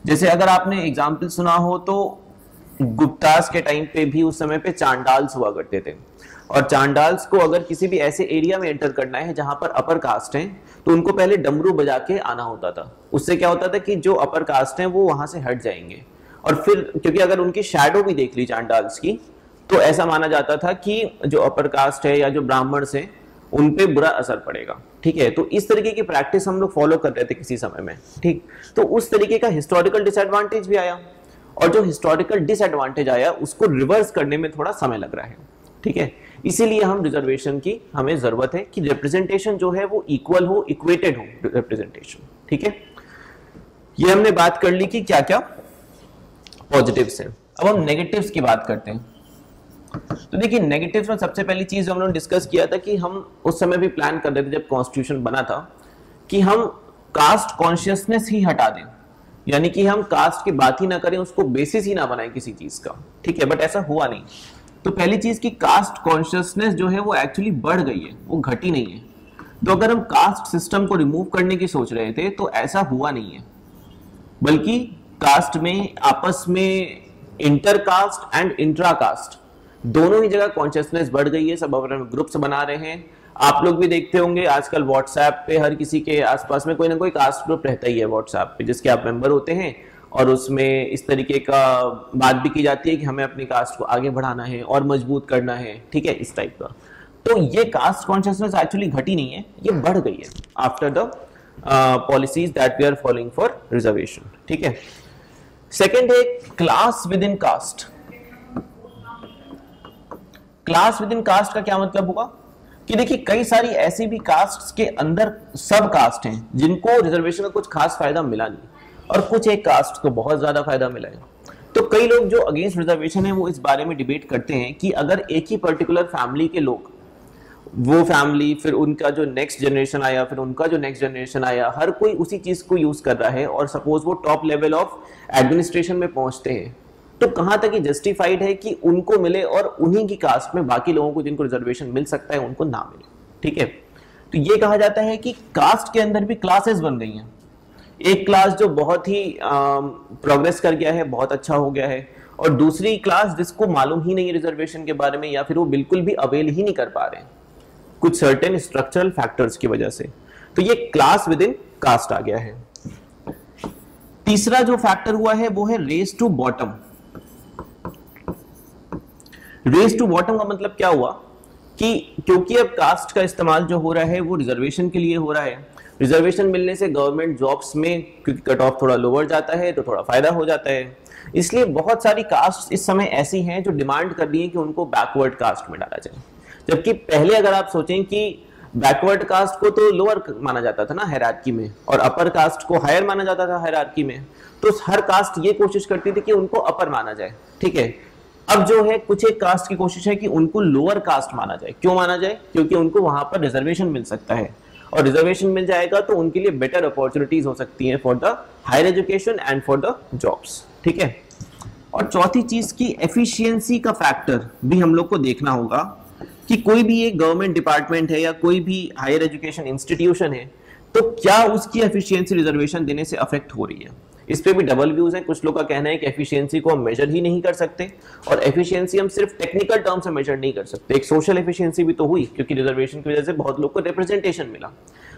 जैसे अगर आपने एग्जाम्पल सुना हो तो गुप्तास के टाइम पे भी उस समय पे चांडाल्स हुआ करते थे, और चांडाल्स को अगर किसी भी ऐसे एरिया में एंटर करना है जहां पर अपर कास्ट है तो उनको पहले डमरू बजा के आना होता था। उससे क्या होता था कि जो अपर कास्ट है वो वहां से हट जाएंगे, और फिर क्योंकि अगर उनकी शैडो भी देख ली चांडाल्स की तो ऐसा माना जाता था कि जो अपर कास्ट है या जो ब्राह्मण्स हैं उन पे बुरा असर पड़ेगा, ठीक है। तो इस तरीके की प्रैक्टिस हम लोग फॉलो कर रहे थे किसी समय में, ठीक। तो उस तरीके का हिस्टोरिकल डिसएडवांटेज भी आया, और जो हिस्टोरिकल डिसएडवांटेज आया उसको रिवर्स करने में थोड़ा समय लग रहा है, ठीक है। इसीलिए हम रिजर्वेशन की हमें जरूरत है कि रिप्रेजेंटेशन जो है वो इक्वल हो, इक्वेटेड हो रिप्रेजेंटेशन, ठीक है। ये हमने बात कर ली कि क्या क्या पॉजिटिव्स हैं। अब हम नेगेटिव्स की बात करते हैं। तो देखिए नेगेटिव्स में सबसे पहली चीज जो हम लोगों ने डिस्कस किया था कि हम उस समय भी प्लान कर रहे थे जब कॉन्स्टिट्यूशन बना था कि हम कास्ट कॉन्शियसनेस ही हटा दें, यानी कि हम कास्ट की बात ही ना करें, उसको बेसिस ही ना बनाएं किसी चीज का, ठीक है। बट ऐसा हुआ नहीं। तो पहली चीज की कास्ट कॉन्शियसनेस जो है वो एक्चुअली बढ़ गई है, वो घटी नहीं है। तो अगर हम कास्ट सिस्टम को रिमूव करने की सोच रहे थे तो ऐसा हुआ नहीं है, बल्कि कास्ट में आपस में inter caste and intra caste दोनों ही जगह कॉन्शियसनेस बढ़ गई है। सब अपने ग्रुप्स बना रहे हैं। आप लोग भी देखते होंगे आजकल व्हाट्सएप पे हर किसी के आसपास में कोई ना कोई कास्ट ग्रुप रहता ही है व्हाट्सएप पे, जिसके आप मेंबर होते हैं, और उसमें इस तरीके का बात भी की जाती है कि हमें अपनी कास्ट को आगे बढ़ाना है और मजबूत करना है, ठीक है, इस टाइप का। तो ये कास्ट कॉन्शियसनेस एक्चुअली घटी नहीं है, ये बढ़ गई है after the policies that we are following for reservation, ठीक है। सेकेंड है class within caste. Class within caste का क्या मतलब हुआ कि देखिए कई सारी ऐसी भी कास्ट के अंदर सब कास्ट हैं जिनको रिजर्वेशन का कुछ खास फायदा मिला नहीं, और कुछ एक कास्ट को बहुत ज्यादा फायदा मिला है। तो कई लोग जो अगेंस्ट रिजर्वेशन है वो इस बारे में डिबेट करते हैं कि अगर एक ही पर्टिकुलर फैमिली के लोग, वो फैमिली फिर उनका जो नेक्स्ट जनरेशन आया, फिर उनका जो नेक्स्ट जनरेशन आया, हर कोई उसी चीज को यूज कर रहा है, और सपोज वो टॉप लेवल ऑफ एडमिनिस्ट्रेशन में पहुंचते हैं, तो कहां तक ये जस्टिफाइड है कि उनको मिले और उन्हीं की कास्ट में बाकी लोगों को जिनको रिजर्वेशन मिल सकता है उनको ना मिले, ठीक है। तो ये कहा जाता है कि कास्ट के अंदर भी क्लासेस बन गई हैं। एक क्लास जो बहुत ही प्रोग्रेस कर गया है, बहुत अच्छा हो गया है, और दूसरी क्लास जिसको मालूम ही नहीं है रिजर्वेशन के बारे में, या फिर वो बिल्कुल भी अवेल ही नहीं कर पा रहे हैं कुछ सर्टेन स्ट्रक्चरल फैक्टर्स की वजह से। तो ये क्लास विद इन कास्ट आ गया है। तीसरा जो फैक्टर हुआ है वो है race to bottom. Race to bottom का मतलब क्या हुआ कि क्योंकि अब कास्ट का इस्तेमाल जो हो रहा है वो रिजर्वेशन के लिए हो रहा है, रिजर्वेशन मिलने से गवर्नमेंट जॉब्स में क्योंकि कट ऑफ थोड़ा लोअर जाता है तो थोड़ा फायदा हो जाता है, इसलिए बहुत सारी कास्ट इस समय ऐसी हैं जो डिमांड कर रही है कि उनको बैकवर्ड कास्ट में डाला जाए। जबकि पहले अगर आप सोचें कि बैकवर्ड कास्ट को तो लोअर माना जाता था ना हायरार्की में, और अपर कास्ट को हायर माना जाता था हायरार्की में, तो हर कास्ट ये कोशिश करती थी कि उनको अपर माना जाए, ठीक है। अब जो है कुछ एक कास्ट की कोशिश है कि उनको लोअर कास्ट माना जाए। क्यों माना जाए? क्योंकि उनको वहां पर रिजर्वेशन मिल सकता है, और रिजर्वेशन मिल जाएगा तो उनके लिए बेटर अपॉर्चुनिटीज हो सकती हैं for the higher education and for the jobs, ठीक है। और चौथी चीज की एफिशिएंसी का फैक्टर भी हम लोग को देखना होगा कि कोई भी एक गवर्नमेंट डिपार्टमेंट है या कोई भी हायर एजुकेशन इंस्टीट्यूशन है, तो क्या उसकी एफिशिएंसी रिजर्वेशन देने से अफेक्ट हो रही है। इस पे भी डबल व्यूज है। कुछ लोग का कहना है कि एफिशिएंसी को हम मेजर ही नहीं कर सकते, और एफिशिएंसी हम सिर्फ टेक्निकल टर्म से मेजर नहीं कर सकते। एक सोशल एफिशिएंसी भी तो हुई क्योंकि रिजर्वेशन की वजह से बहुत लोग को रिप्रेजेंटेशन मिला।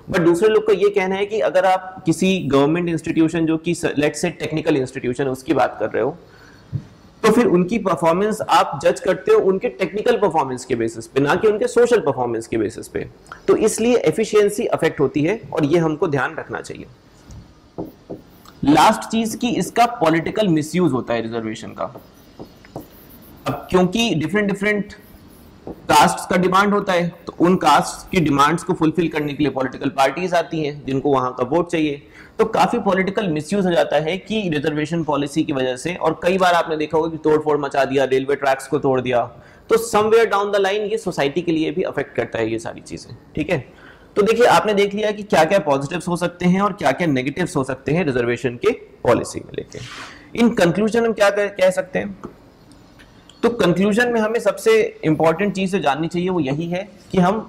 बट दूसरे लोग का ये कहना है कि अगर आप किसी गवर्नमेंट इंस्टीट्यूशन जो कि लेट्स से टेक्निकल इंस्टीट्यूशन उसकी बात कर रहे हो, तो फिर उनकी परफॉर्मेंस आप जज करते हो उनके टेक्निकल परफॉर्मेंस के बेसिस पे, ना कि उनके सोशल परफॉर्मेंस के बेसिस पे। तो इसलिए एफिशिएंसी अफेक्ट होती है, और ये हमको ध्यान रखना चाहिए। लास्ट चीज की इसका पॉलिटिकल मिसयूज होता है रिजर्वेशन का। अब क्योंकि डिफरेंट कास्ट का डिमांड होता है, तो उन कास्ट की डिमांड्स को फुलफिल करने के लिए पॉलिटिकल पार्टीज आती हैं जिनको वहां का वोट चाहिए, तो काफी पॉलिटिकल मिसयूज हो जाता है कि रिजर्वेशन पॉलिसी की वजह से। और कई बार आपने देखा होगा कि तोड़फोड़ मचा दिया, रेलवे ट्रैक्स को तोड़ दिया, तो समवेयर डाउन द लाइन ये सोसाइटी के लिए भी अफेक्ट करता है ये सारी चीजें, ठीक है। तो देखिए आपने देख लिया कि क्या क्या पॉजिटिव्स हो सकते हैं और क्या क्या नेगेटिव्स हो सकते हैं रिजर्वेशन के पॉलिसी में लेके। इन कंक्लूजन हम क्या कह सकते हैं, तो कंक्लूजन में हमें सबसे इंपॉर्टेंट चीज जो जाननी चाहिए वो यही है कि हम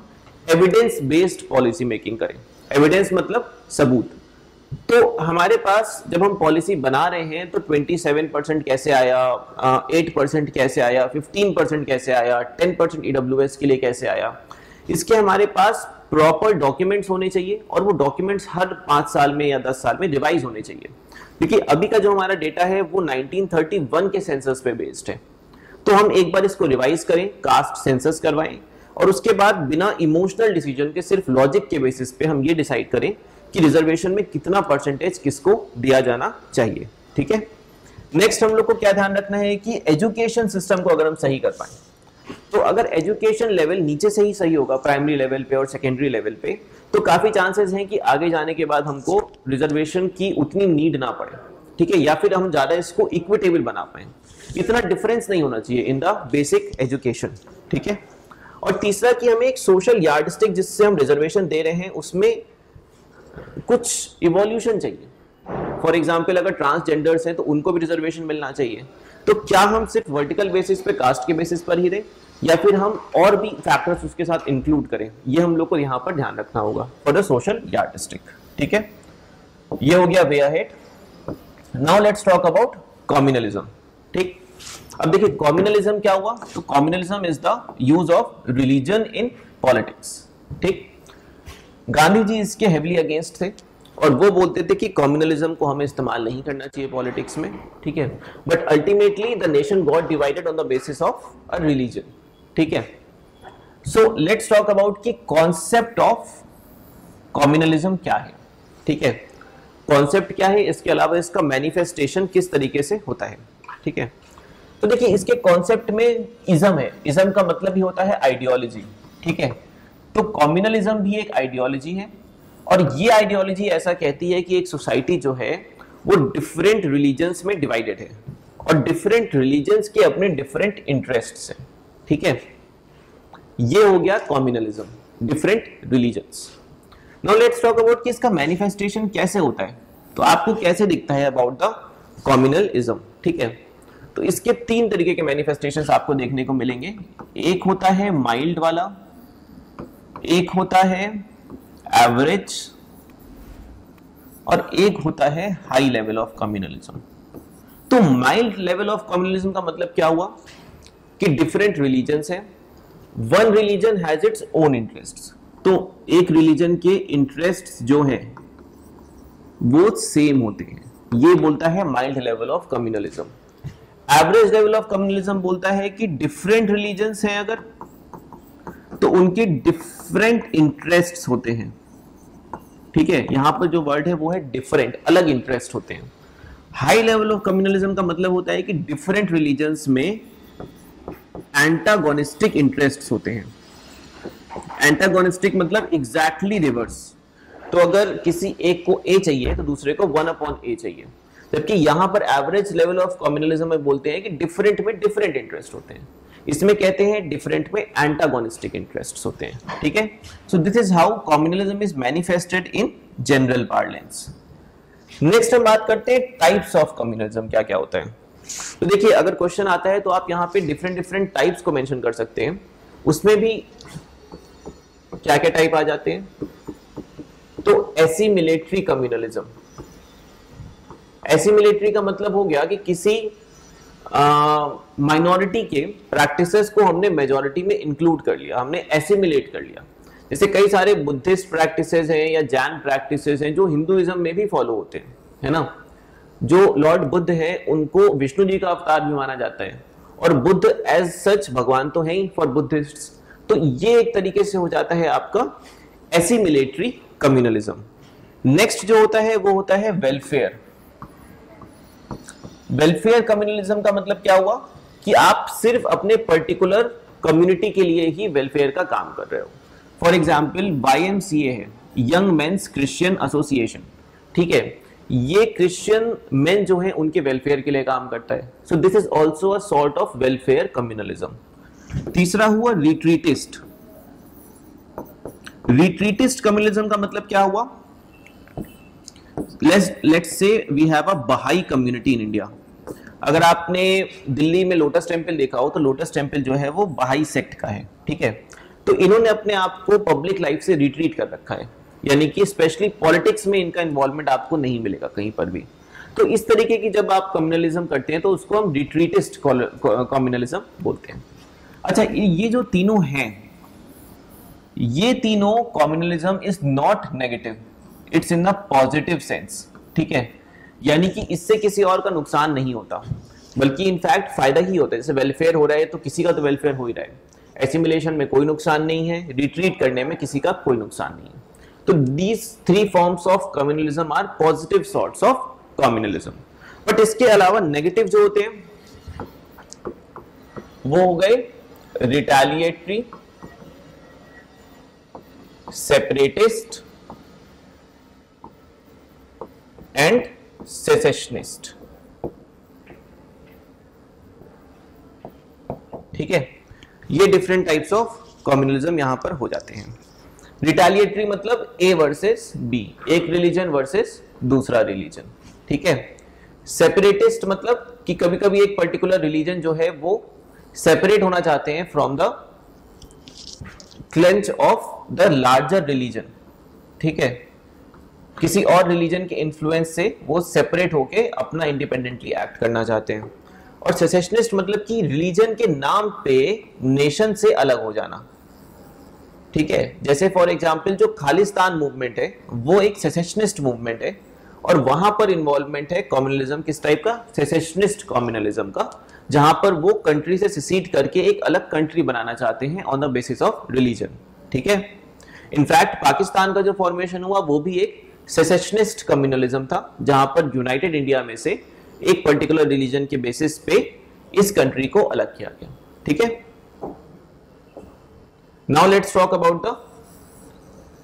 एविडेंस बेस्ड पॉलिसी मेकिंग करें। एविडेंस मतलब सबूत। तो हमारे पास जब हम पॉलिसी बना रहे हैं तो 27% कैसे आया, 8% कैसे आया, 15% कैसे आया, 10% ईडब्ल्यूएस के लिए कैसे आया, इसके हमारे पास प्रॉपर डॉक्यूमेंट्स होने चाहिए और वो डॉक्यूमेंट्स हर 5 साल में या 10 साल में रिवाइज होने चाहिए। क्योंकि अभी का जो हमारा डेटा है वो 1931 के सेंसस पे बेस्ड है, तो हम एक बार इसको रिवाइज करें, कास्ट सेंसस करवाएं और उसके बाद बिना इमोशनल डिसीजन के सिर्फ लॉजिक के बेसिस पे हम ये डिसाइड करें कि रिजर्वेशन में कितना परसेंटेज किसको दिया जाना चाहिए। ठीक है, नेक्स्ट हम लोग को क्या ध्यान रखना है कि एजुकेशन सिस्टम को अगर हम सही कर पाए, तो अगर एजुकेशन लेवल नीचे से ही सही होगा प्राइमरी लेवल पे और सेकेंडरी लेवल पे, तो काफी चांसेस हैं कि आगे जाने के बाद हमको रिजर्वेशन की उतनी नीड ना पड़े। ठीक है, या फिर हम ज्यादा इसको इक्विटेबल बना पाए। इतना डिफरेंस नहीं होना चाहिए इन द बेसिक एजुकेशन। ठीक है, और तीसरा कि हमें एक सोशल यार्डस्टिक जिससे हम रिजर्वेशन दे रहे हैं उसमें कुछ इवोल्यूशन चाहिए। फॉर एग्जाम्पल अगर ट्रांसजेंडर्स हैं तो उनको भी रिजर्वेशन मिलना चाहिए। तो क्या हम सिर्फ वर्टिकल बेसिस पे, कास्ट के बेसिस पर ही दें या फिर हम और भी फैक्टर्स उसके साथ इंक्लूड करें, ये हम लोग को यहाँ पर ध्यान रखना होगा फॉर द सोशल यार्डस्टिक। ठीक है, ये हो गया way ahead. Now let's talk about communalism. ठीक, अब देखिए कम्युनलिज्म क्या हुआ, तो communalism is the use of religion in politics. ठीक, गांधी जी इसके हेवीली अगेंस्ट थे और वो बोलते थे कि कम्युनलिज्म को हमें इस्तेमाल नहीं करना चाहिए पॉलिटिक्स में। ठीक है, but ultimately the nation got divided on the basis of a religion. ठीक है, सो लेट्स टॉक अबाउट कि कॉन्सेप्ट ऑफ कम्युनलिज्म क्या है। ठीक है, कॉन्सेप्ट क्या है, इसके अलावा इसका मैनिफेस्टेशन किस तरीके से होता है। ठीक है, तो देखिए इसके कॉन्सेप्ट में इज्म है। इज्म का मतलब ही होता है आइडियोलॉजी। ठीक है, तो कम्युनलिज्म भी एक आइडियोलॉजी है और ये आइडियोलॉजी ऐसा कहती है कि एक सोसाइटी जो है वो डिफरेंट रिलीजन्स में डिवाइडेड है और डिफरेंट रिलीजन्स के अपने डिफरेंट इंटरेस्ट्स हैं। ठीक है, ये हो गया communalism, different religions. Now let's talk about कि इसका मैनिफेस्टेशन कैसे होता है, तो आपको कैसे दिखता है अबाउट द कम्युनलिज्म। ठीक है, तो इसके 3 तरीके के मैनिफेस्टेशंस आपको देखने को मिलेंगे। एक होता है माइल्ड वाला, एक होता है एवरेज और एक होता है हाई लेवल ऑफ कम्युनलिज्म। तो माइल्ड लेवल ऑफ कम्युनलिज्म का मतलब क्या हुआ कि डिफरेंट रिलीजन्स हैं, one religion has its own interests, तो एक रिलीजन के इंटरेस्ट्स जो हैं वो सेम होते हैं, ये बोलता है mild level of communalism. Average level of communalism बोलता है कि डिफरेंट रिलीजन्स हैं अगर, तो उनके डिफरेंट इंटरेस्ट्स होते हैं। ठीक है, यहां पर जो वर्ड है वो है डिफरेंट, अलग इंटरेस्ट होते हैं। हाई लेवल ऑफ कम्युनलिज्म का मतलब होता है कि डिफरेंट रिलीजन्स में एंटागोनिस्टिक इंटरेस्ट्स होते हैं। एंटागोनिस्टिक मतलब एग्जैक्टली रिवर्स, तो अगर किसी एक को ए चाहिए तो दूसरे को 1/a चाहिए। जबकि यहां पर एवरेज लेवल ऑफ कम्युनलिज्म में बोलते हैं कि डिफरेंट में डिफरेंट इंटरेस्ट होते हैं, इसमें कहते हैं डिफरेंट में एंटागोनिस्टिक इंटरेस्ट्स होते हैं। ठीक है, so this is how communalism is manifested in general parlance. Next हम बात करते हैं टाइप्स ऑफ कम्युनलिज्म क्या क्या होता है। तो देखिए अगर क्वेश्चन आता है तो आप यहाँ पे डिफरेंट डिफरेंट टाइप्स को मेंशन कर सकते हैं, उसमें भी क्या क्या टाइप आ जाते हैं। तो एसिमिलेटरी कम्युनलिज्म, एसिमिलेटरी का मतलब हो गया कि किसी माइनॉरिटी के प्रैक्टिसेस को हमने मेजॉरिटी में इंक्लूड कर लिया, हमने एसिमिलेट कर लिया। जैसे कई सारे बुद्धिस्ट प्रैक्टिसेस हैं या जैन प्रैक्टिसेस हैं जो हिंदुइज्म में भी फॉलो होते हैं, है ना। जो लॉर्ड बुद्ध है उनको विष्णु जी का अवतार भी माना जाता है और बुद्ध एज सच भगवान तो है ही फॉर बुद्धिस्ट्स। तो ये एक तरीके से हो जाता है आपका एसिमिलेटरी कम्युनलिज्म। नेक्स्ट जो होता है वो होता है वेलफेयर। वेलफेयर कम्युनलिज्म का मतलब क्या हुआ कि आप सिर्फ अपने पर्टिकुलर कम्युनिटी के लिए ही वेलफेयर का काम कर रहे हो। फॉर एग्जाम्पल YMCA है, यंग मेंस क्रिश्चियन एसोसिएशन। ठीक है, ये क्रिश्चियन मेन जो हैं उनके वेलफेयर के लिए काम करता है। So this is also a sort of welfare communalism. तीसरा हुआ रिट्रीटिस्ट। रिट्रीटिस्ट कम्युनलिज्म का मतलब क्या हुआ? लेट्स से वी हैव अ बहाई कम्युनिटी इन इंडिया। अगर आपने दिल्ली में लोटस टेम्पल देखा हो तो लोटस टेम्पल जो है वो बहाई सेक्ट का है, ठीक है। तो इन्होंने अपने आप को पब्लिक लाइफ से रिट्रीट कर रखा है, यानी कि स्पेशली पॉलिटिक्स में इनका इन्वॉल्वमेंट आपको नहीं मिलेगा कहीं पर भी। तो इस तरीके की जब आप कम्युनलिज्म करते हैं तो उसको हम रिट्रीटिस्ट कम्युनलिज्म बोलते हैं। अच्छा, ये जो तीनों हैं, ये तीनों communalism is not negative, it's in the positive sense, ठीक है। यानी कि इससे किसी और का नुकसान नहीं होता, बल्कि इनफैक्ट फायदा ही होता है। जैसे वेलफेयर हो रहा है तो किसी का तो वेलफेयर हो ही रहा है, एसिमिलेशन में कोई नुकसान नहीं है, रिट्रीट करने में किसी का कोई नुकसान नहीं है। तो these three forms of communalism are positive sorts of communalism. But इसके अलावा नेगेटिव जो होते हैं वो हो गए रिटेलिएटरी, सेपरेटिस्ट एंड सेसेशनिस्ट, ठीक है। ये डिफरेंट टाइप्स ऑफ कम्युनलिज्म यहां पर हो जाते हैं। रिटेलिएटरी मतलब ए वर्सेस बी, एक रिलीजन वर्सेस दूसरा रिलीजन, ठीक है। सेपरेटिस्ट मतलब कि कभी कभी एक पर्टिकुलर रिलीजन जो है वो सेपरेट होना चाहते हैं from the clench of the larger religion, ठीक है। किसी और रिलीजन के इन्फ्लुएंस से वो सेपरेट होके अपना इंडिपेंडेंटली एक्ट करना चाहते हैं। और सेसेशनिस्ट मतलब कि रिलीजन के नाम पे नेशन से अलग हो जाना, ठीक है। जैसे फॉर एग्जांपल जो खालिस्तान मूवमेंट है वो एक सेसेशनिस्ट मूवमेंट है, और वहां पर इन्वॉल्वमेंट है कम्युनलिज्म किस टाइप का? सेसेशनिस्ट कम्युनलिज्म का, जहां पर वो कंट्री से सिसीड करके एक अलग कंट्री बनाना चाहते हैं on the basis of religion, ठीक है। इनफैक्ट पाकिस्तान का जो फॉर्मेशन हुआ वो भी एक सेसेशनिस्ट कम्युनलिज्म था, जहां पर यूनाइटेड इंडिया में से एक पर्टिकुलर रिलीजन के बेसिस पे इस कंट्री को अलग किया गया, ठीक है। Now let's talk about the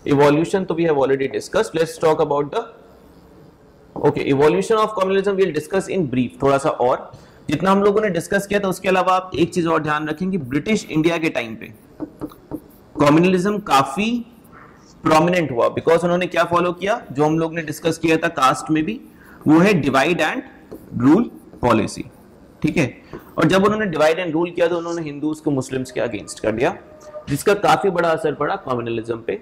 evolution. तो we have already discussed, let's talk about the evolution of communalism will discuss in brief, थोड़ा सा और जितना हम लोगों ने डिस्कस किया था उसके अलावा आप एक चीज और ध्यान रखेंगे, ब्रिटिश इंडिया के टाइम पे कम्युनलिज्म काफी प्रोमिनेंट हुआ, बिकॉज उन्होंने क्या फॉलो किया जो हम लोग ने डिस्कस किया था कास्ट में भी, वो है डिवाइड एंड रूल पॉलिसी, ठीक है। और जब उन्होंने डिवाइड एंड रूल किया तो उन्होंने हिंदूज को मुस्लिम्स के अगेंस्ट कर दिया, जिसका काफी बड़ा असर पड़ा कम्युनलिज्म पे।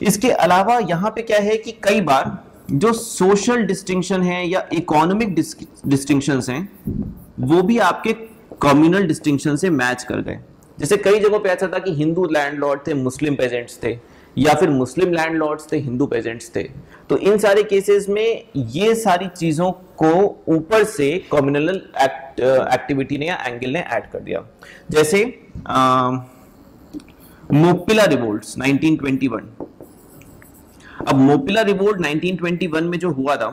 इसके अलावा यहां पे क्या है कि कई बार जो सोशल डिस्टिंक्शन है या इकोनॉमिक डिस्टिंक्शंस हैं वो भी आपके कम्युनल डिस्टिंक्शन से मैच कर गए। जैसे कई जगहों पे ऐसा था कि हिंदू लैंडलॉर्ड थे, मुस्लिम पेजेंट्स थे, या फिर मुस्लिम लैंडलॉर्ड्स थे, हिंदू पेजेंट्स थे। तो इन सारे केसेस में ये सारी चीजों को ऊपर से कम्युनल एक्टिविटी ने या एंगल ने ऐड कर दिया। जैसे मोपिला रिवोल्ट्स 1921। अब मोपिला रिवोल्ट 1921 में जो हुआ था,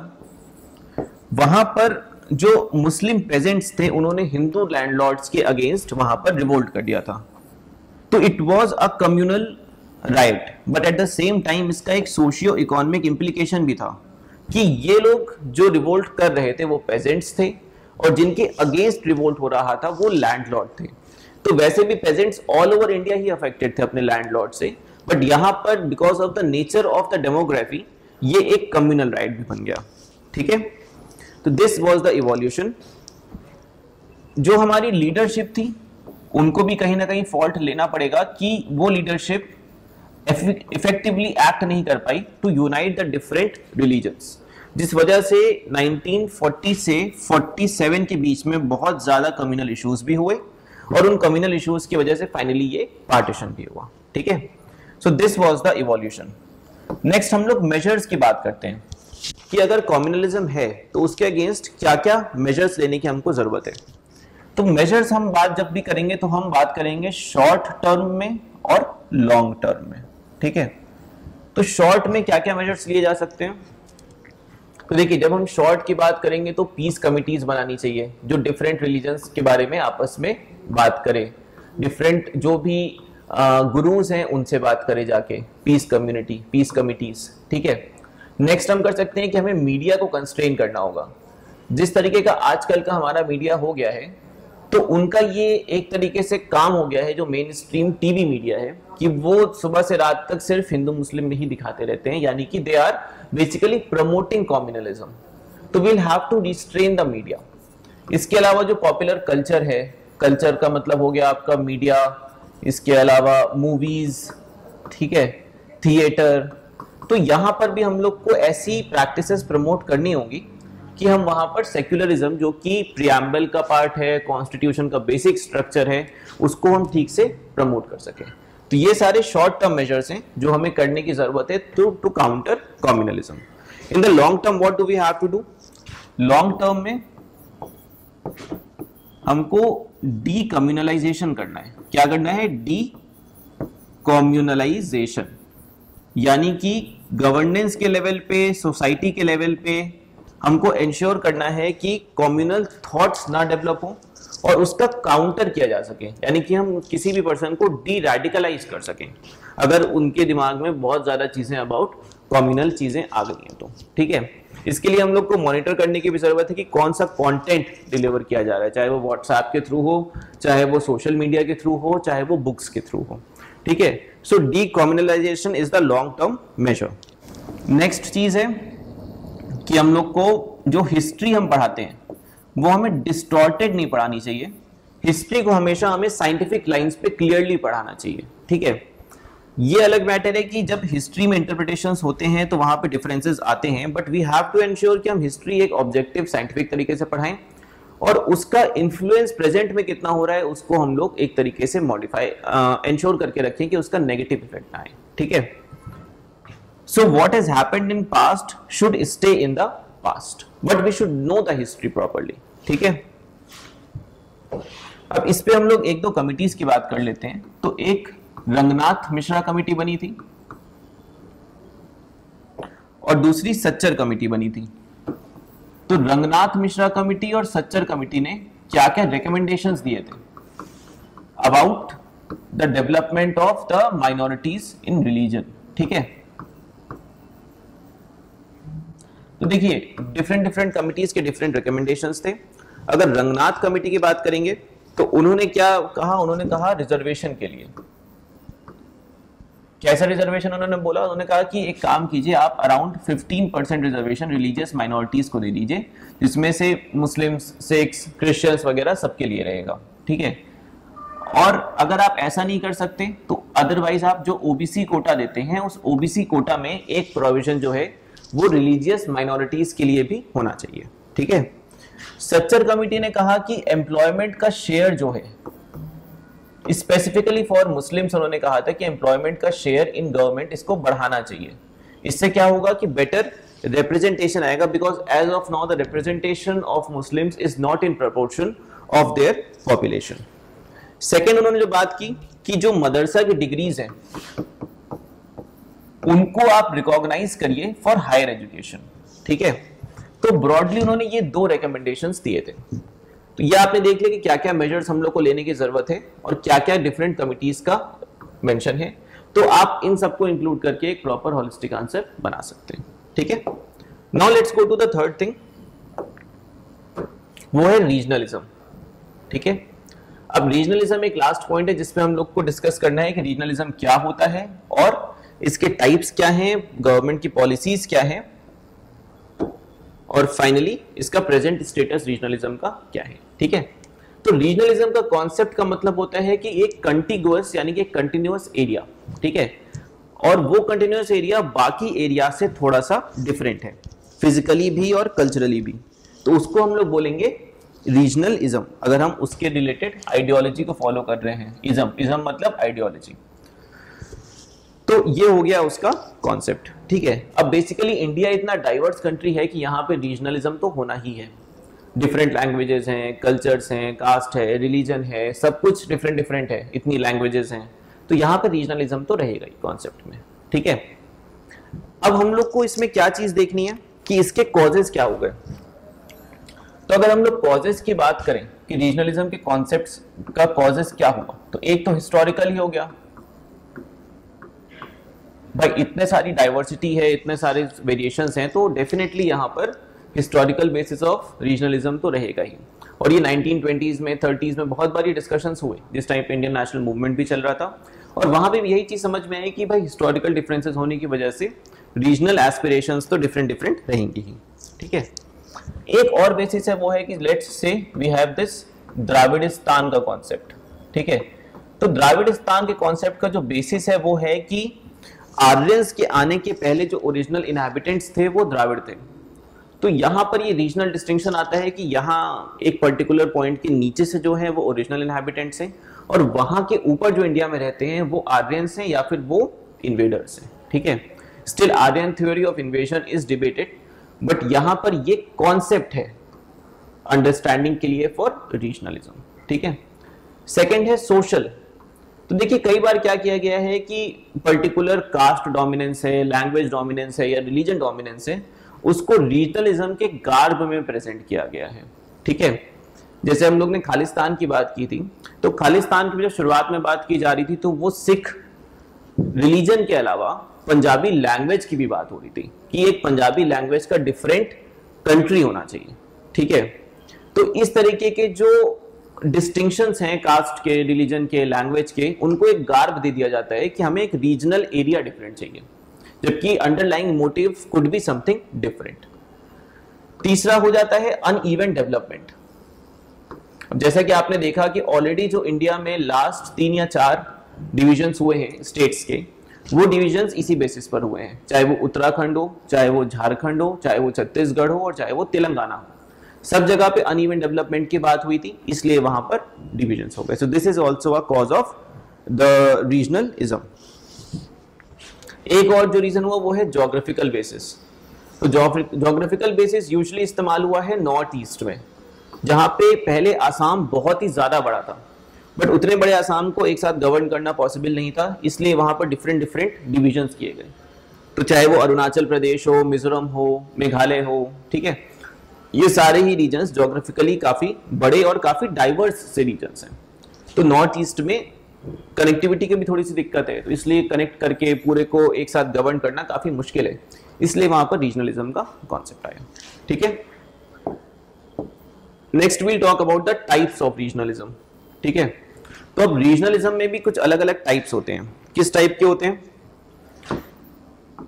वहां पर जो मुस्लिम पेजेंट्स थे उन्होंने हिंदू लैंडलॉर्ड्स के अगेंस्ट वहां पर रिवोल्ट कर दिया था। तो it was a communal right, but at the same time इसका एक सोशियो इकोनॉमिक इंप्लीकेशन भी था कि ये लोग जो रिवोल्ट कर रहे थे वो पेजेंट्स थे, और जिनके अगेंस्ट रिवोल्ट हो रहा था वो लैंडलॉर्ड थे। तो वैसे भी पेजेंट्स ऑल ओवर इंडिया ही अफेक्टेड थे अपने लैंडलॉर्ड से, बट यहां पर because of the nature of the demography ये एक कम्युनल राइट भी बन गया, ठीक है। तो दिस वाज द इवोल्यूशन। जो हमारी लीडरशिप थी उनको भी कहीं ना कहीं फॉल्ट लेना पड़ेगा कि वो लीडरशिप इफेक्टिवली एक्ट नहीं कर पाई to unite the different religions, जिस वजह से 1940 से 47 के बीच में बहुत ज्यादा कम्युनल इश्यूज भी हुए, और उन कम्युनल इश्यूज की वजह से फाइनली ये पार्टीशन भी हुआ, ठीक है। So this was the evolution. Next हम लोग मेजर्स की बात करते हैं कि अगर कम्युनलिज्म है तो उसके अगेंस्ट क्या क्या मेजर्स लेने की हमको जरूरत है। तो मेजर्स हम बात जब भी करेंगे तो हम बात करेंगे शॉर्ट टर्म में और लॉन्ग टर्म में, ठीक है। तो शॉर्ट में क्या क्या मेजर्स लिए जा सकते हैं? तो देखिए, जब हम शॉर्ट की बात करेंगे तो पीस कमिटीज बनानी चाहिए जो डिफरेंट रिलीजन्स के बारे में आपस में बात करें, डिफरेंट जो भी गुरुज हैं उनसे बात करें जाके, पीस कमिटीज, ठीक है। नेक्स्ट हम कर सकते हैं कि हमें मीडिया को कंस्ट्रेन करना होगा। जिस तरीके का आजकल का हमारा मीडिया हो गया है तो उनका ये एक तरीके से काम हो गया है, जो मेन स्ट्रीम टीवी मीडिया है, कि वो सुबह से रात तक सिर्फ हिंदू मुस्लिम में ही दिखाते रहते हैं, यानी कि they are basically promoting communalism. तो we'll have to restrain the media. इसके अलावा जो पॉपुलर कल्चर है, कल्चर का मतलब हो गया आपका मीडिया, इसके अलावा मूवीज, ठीक है, थिएटर, तो यहां पर भी हम लोग को ऐसी प्रैक्टिसेस प्रमोट करनी होगी कि हम वहां पर सेक्युलरिज्म, जो कि प्रियम्बल का पार्ट है, कॉन्स्टिट्यूशन का बेसिक स्ट्रक्चर है, उसको हम ठीक से प्रमोट कर सकें। तो ये सारे शॉर्ट टर्म मेजर्स हैं जो हमें करने की जरूरत है to counter communalism. In the long term what do we have to do? Long term में हमको डी कम्युनलाइजेशन करना है। क्या करना है? डी कम्युनलाइजेशन, यानी कि गवर्नेंस के लेवल पे, सोसाइटी के लेवल पे हमको इंश्योर करना है कि कम्युनल थॉट्स ना डेवलप हो और उसका काउंटर किया जा सके, यानी कि हम किसी भी पर्सन को डी रेडिकलाइज कर सकें अगर उनके दिमाग में बहुत ज्यादा चीजें अबाउट कम्युनल चीजें आ गई हैं तो, ठीक है। इसके लिए हम लोग को मॉनिटर करने की भी जरूरत है कि कौन सा कंटेंट डिलीवर किया जा रहा है, चाहे वो व्हाट्सएप के थ्रू हो, चाहे वो सोशल मीडिया के थ्रू हो, चाहे वो बुक्स के थ्रू हो, ठीक है। So decommunalization is the long term measure. Next चीज है कि हम लोग को जो हिस्ट्री हम पढ़ाते हैं वो हमें डिस्टॉर्टेड नहीं पढ़ानी चाहिए। हिस्ट्री को हमेशा हमें साइंटिफिक लाइंस पे क्लियरली पढ़ाना चाहिए, ठीक है। ये अलग मैटर है कि जब हिस्ट्री में इंटरप्रिटेशंस होते हैं तो वहां पे डिफरेंसेस आते हैं, but we have to ensure कि हम हिस्ट्री एक ऑब्जेक्टिव साइंटिफिक तरीके से पढ़ाएं और उसका इन्फ्लुएंस प्रेजेंट में कितना हो रहा है उसको हम लोग एक तरीके से मॉडिफाई एंश्योर करके रखें कि उसका नेगेटिव इफेक्ट ना आए, ठीक है। So what has happened in past should stay in the past, but we should know the history properly, ठीक है। अब इस पे हम लोग एक दो कमिटीज की बात कर लेते हैं। तो एक रंगनाथ मिश्रा कमेटी बनी थी और दूसरी सच्चर कमेटी बनी थी। तो रंगनाथ मिश्रा कमेटी और सच्चर कमेटी ने क्या क्या रिकमेंडेशंस दिए थे about the development of the minorities in religion, ठीक है। तो देखिए डिफरेंट कमिटीज के डिफरेंट रिकमेंडेशंस थे। अगर रंगनाथ कमेटी की बात करेंगे तो उन्होंने क्या कहा? उन्होंने कहा रिजर्वेशन के लिए। कैसा रिजर्वेशन उन्होंने बोला? उन्होंने कहा कि एक काम कीजिए, आप अराउंड 15% रिजर्वेशन रिलीजियस माइनॉरिटीज को दे दीजिए, जिसमें से मुस्लिम्स, सिख्स, क्रिश्चियंस वगैरह सबके लिए रहेगा, ठीक है। और अगर आप ऐसा नहीं कर सकते तो अदरवाइज आप जो ओबीसी कोटा देते हैं उस ओबीसी कोटा में एक प्रोविजन जो है वो रिलीजियस माइनॉरिटीज के लिए भी होना चाहिए, ठीक है। सच्चर कमेटी ने कहा कि एम्प्लॉयमेंट का शेयर जो है स्पेसिफिकली फॉर मुस्लिम्स, उन्होंने कहा था कि एम्प्लॉयमेंट का शेयर इन गवर्नमेंट इसको बढ़ाना चाहिए। इससे क्या होगा कि बेटर रिप्रेजेंटेशन आएगा, because as of now the representation of Muslims is not in proportion of their population. Second उन्होंने जो बात की कि जो मदरसा की डिग्रीज हैं उनको आप रिकॉग्नाइज करिए फॉर हायर एजुकेशन, ठीक है। तो ब्रॉडली उन्होंने ये दो रिकमेंडेशंस दिए थे। तो ये आपने देख लिया कि क्या क्या मेजर्स हम लोग को लेने की जरूरत है और क्या क्या डिफरेंट कमिटीज का मेंशन है। तो आप इन सबको इंक्लूड करके एक प्रॉपर होलिस्टिक आंसर बना सकते हैं, ठीक है। Now let's go to the third thing, वो है रीजनलिज्म, ठीक है। अब रीजनलिज्म एक लास्ट पॉइंट है जिसपे हम लोग को डिस्कस करना है कि रीजनलिज्म क्या होता है और इसके टाइप्स क्या हैं, गवर्नमेंट की पॉलिसीज क्या हैं और फाइनली इसका प्रेजेंट स्टेटस रीजनलिज्म का क्या है, ठीक है। तो रीजनलिज्म का कॉन्सेप्ट का मतलब होता है कि एक कंटिगुअस यानी कि कंटिन्यूअस एरिया, ठीक है, और वो कंटिन्यूअस एरिया बाकी एरिया से थोड़ा सा डिफरेंट है फिजिकली भी और कल्चरली भी, तो उसको हम लोग बोलेंगे रीजनलिज्म, अगर हम उसके रिलेटेड आइडियोलॉजी को फॉलो कर रहे हैं। इज्म मतलब आइडियोलॉजी। तो ये हो गया उसका कॉन्सेप्ट, ठीक है। अब बेसिकली इंडिया इतना डाइवर्स कंट्री है कि यहाँ पे रीजनलिज्म तो होना ही है। डिफरेंट लैंग्वेजेस हैं, कल्चर्स हैं, कास्ट है, रिलीजन है, सब कुछ डिफरेंट है, इतनी लैंग्वेजेस हैं, तो यहाँ पे रीजनलिज्म तो रहेगा ही कॉन्सेप्ट में, ठीक है। अब हम लोग को इसमें क्या चीज देखनी है कि इसके कॉजेस क्या हो गए। तो अगर हम लोग कॉजेस की बात करें कि रीजनलिज्म के कॉन्सेप्ट्स का कॉजेस क्या हुआ, तो एक तो हिस्टोरिकल ही हो गया, भाई इतने सारी डाइवर्सिटी है, इतने सारे वेरिएशंस हैं, तो डेफिनेटली यहाँ पर हिस्टोरिकल बेसिस ऑफ रीजनलिज्म तो रहेगा ही। और ये 1920s में 30s में बहुत बारी डिस्कशंस हुए, जिस टाइम पे इंडियन नेशनल मूवमेंट भी चल रहा था, और वहां पे भी यही चीज समझ में आई कि भाई हिस्टोरिकल डिफरेंसेस होने की वजह से रीजनल एस्पिरेशंस तो डिफरेंट रहेंगी ही। ठीक है, एक और बेसिस है वो है कि let's say we have this द्राविडिस्तान का कॉन्सेप्ट। ठीक है, तो द्राविडिस्तान के कॉन्सेप्ट का जो बेसिस है वो है कि आर्यंस के आने के पहले जो ओरिजिनल इनहैबिटेंट्स थे वो द्राविड़ थे। तो यहाँ पर ये रीजनल डिस्टिंक्शन आता है कि यहाँ एक पर्टिकुलर पॉइंट के नीचे से जो है वो ओरिजिनल इनहैबिटेंट्स हैं, और वहां के ऊपर जो इंडिया में रहते हैं वो आर्यंस हैं या फिर वो इन्वेडर्स हैं। ठीक है, still Aryan theory of invasion is debated, but यहाँ पर ये कॉन्सेप्ट है अंडरस्टैंडिंग के लिए फॉर रीजनलिज्म। ठीक है, सेकेंड है सोशल। तो देखिए कई बार क्या किया गया है कि पर्टिकुलर कास्ट डोमिनेंस है, लैंग्वेज डोमिनेंस है या रिलीजन डोमिनेंस है, उसको रीजनलिज्म के गार्ब में प्रेजेंट किया गया है। ठीक है, जैसे हम लोग ने खालिस्तान की बात की थी, तो खालिस्तान की जब शुरुआत में बात की जा रही थी तो वो सिख रिलीजन के अलावा पंजाबी लैंग्वेज की भी बात हो रही थी कि एक पंजाबी लैंग्वेज का डिफरेंट कंट्री होना चाहिए। ठीक है, तो इस तरीके के जो डिस्टिंक्शंस हैं कास्ट के, रिलीजन के, लैंग्वेज के, उनको एक गार्ब दे दिया जाता है कि हमें एक रीजनल एरिया डिफरेंट चाहिए, जबकि underlying motive could be something different. तीसरा हो जाता है अनइवन डेवलपमेंट। जैसा कि आपने देखा कि ऑलरेडी जो इंडिया में लास्ट 3 या 4 डिविजन्स हुए हैं स्टेट्स के, वो डिविजन्स इसी बेसिस पर हुए हैं, चाहे वो उत्तराखंड हो, चाहे वो झारखंड हो, चाहे वो छत्तीसगढ़ हो और चाहे वो तेलंगाना हो, सब जगह पे अनइवन डेवलपमेंट की बात हुई थी, इसलिए वहां पर डिविजन्स हो गए। सो this is also a cause of the regionalism. एक और जो रीजन हुआ वो है ज्योग्राफिकल बेसिस। तो ज्योग्राफिकल बेसिस यूजुअली इस्तेमाल हुआ है नॉर्थ ईस्ट में, जहां पे पहले आसाम बहुत ही ज्यादा बड़ा था, बट उतने बड़े आसाम को एक साथ गवर्न करना पॉसिबल नहीं था, इसलिए वहां पर डिफरेंट डिविजन्स किए गए। तो चाहे वो अरुणाचल प्रदेश हो, मिजोरम हो, मेघालय हो, ठीक है, ये सारे ही रीजन्स ज्योग्राफिकली काफी बड़े और काफी डाइवर्स से रीजन्स हैं। तो नॉर्थ ईस्ट में कनेक्टिविटी की भी थोड़ी सी दिक्कत है, तो इसलिए कनेक्ट करके पूरे को एक साथ गवर्न करना काफी मुश्किल है, इसलिए वहां पर रीजनलिज्म का कॉन्सेप्ट आया। ठीक है, next we'll talk about the types of regionalism. ठीक है, तो अब रीजनलिज्म में भी कुछ अलग अलग टाइप्स होते हैं। किस टाइप के होते हैं?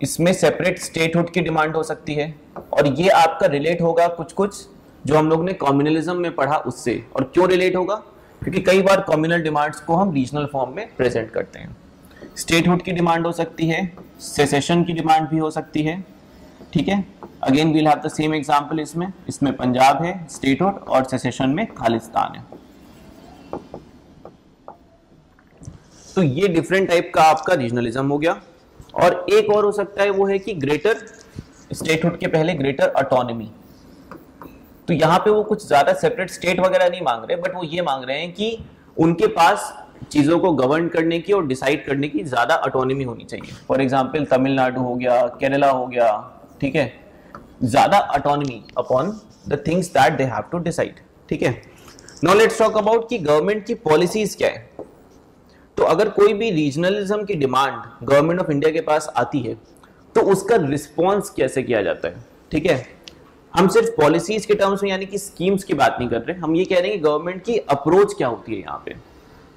इसमें सेपरेट स्टेटहुड की डिमांड हो सकती है, और ये आपका रिलेट होगा कुछ कुछ जो हम लोग ने कम्युनलिज्म में पढ़ा उससे। और क्यों रिलेट होगा? क्योंकि कई बार कम्युनल डिमांड्स को हम रीजनल फॉर्म में प्रेजेंट करते हैं। स्टेटहुड की डिमांड हो सकती है, सेसेशन की डिमांड भी हो सकती है। ठीक है, again we'll have the same example. इसमें पंजाब है स्टेटहुड और सेसेशन में खालिस्तान है। तो ये डिफरेंट टाइप का आपका रीजनलिज्म हो गया। और एक और हो सकता है वो है कि ग्रेटर स्टेटहुड के पहले ग्रेटर ऑटोनॉमी। तो यहाँ पे वो कुछ ज्यादा सेपरेट स्टेट वगैरह नहीं मांग रहे, बट वो ये मांग रहे हैं कि उनके पास चीजों को गवर्न करने की और डिसाइड करने की ज्यादा ऑटोनॉमी होनी चाहिए। फॉर एग्जांपल तमिलनाडु हो गया, केरला हो गया, ठीक है, ज्यादा autonomy upon the things that they have to decide. ठीक है, नाउ लेट्स टॉक अबाउट कि गवर्नमेंट की पॉलिसीज क्या है। तो अगर कोई भी रीजनलिज्म की डिमांड गवर्नमेंट ऑफ इंडिया के पास आती है तो उसका रिस्पॉन्स कैसे किया जाता है। ठीक है, हम सिर्फ पॉलिसीज के टर्म्स में यानी कि स्कीम्स की बात नहीं कर रहे, हम ये कह रहे हैं कि गवर्नमेंट की अप्रोच क्या होती है यहाँ पे।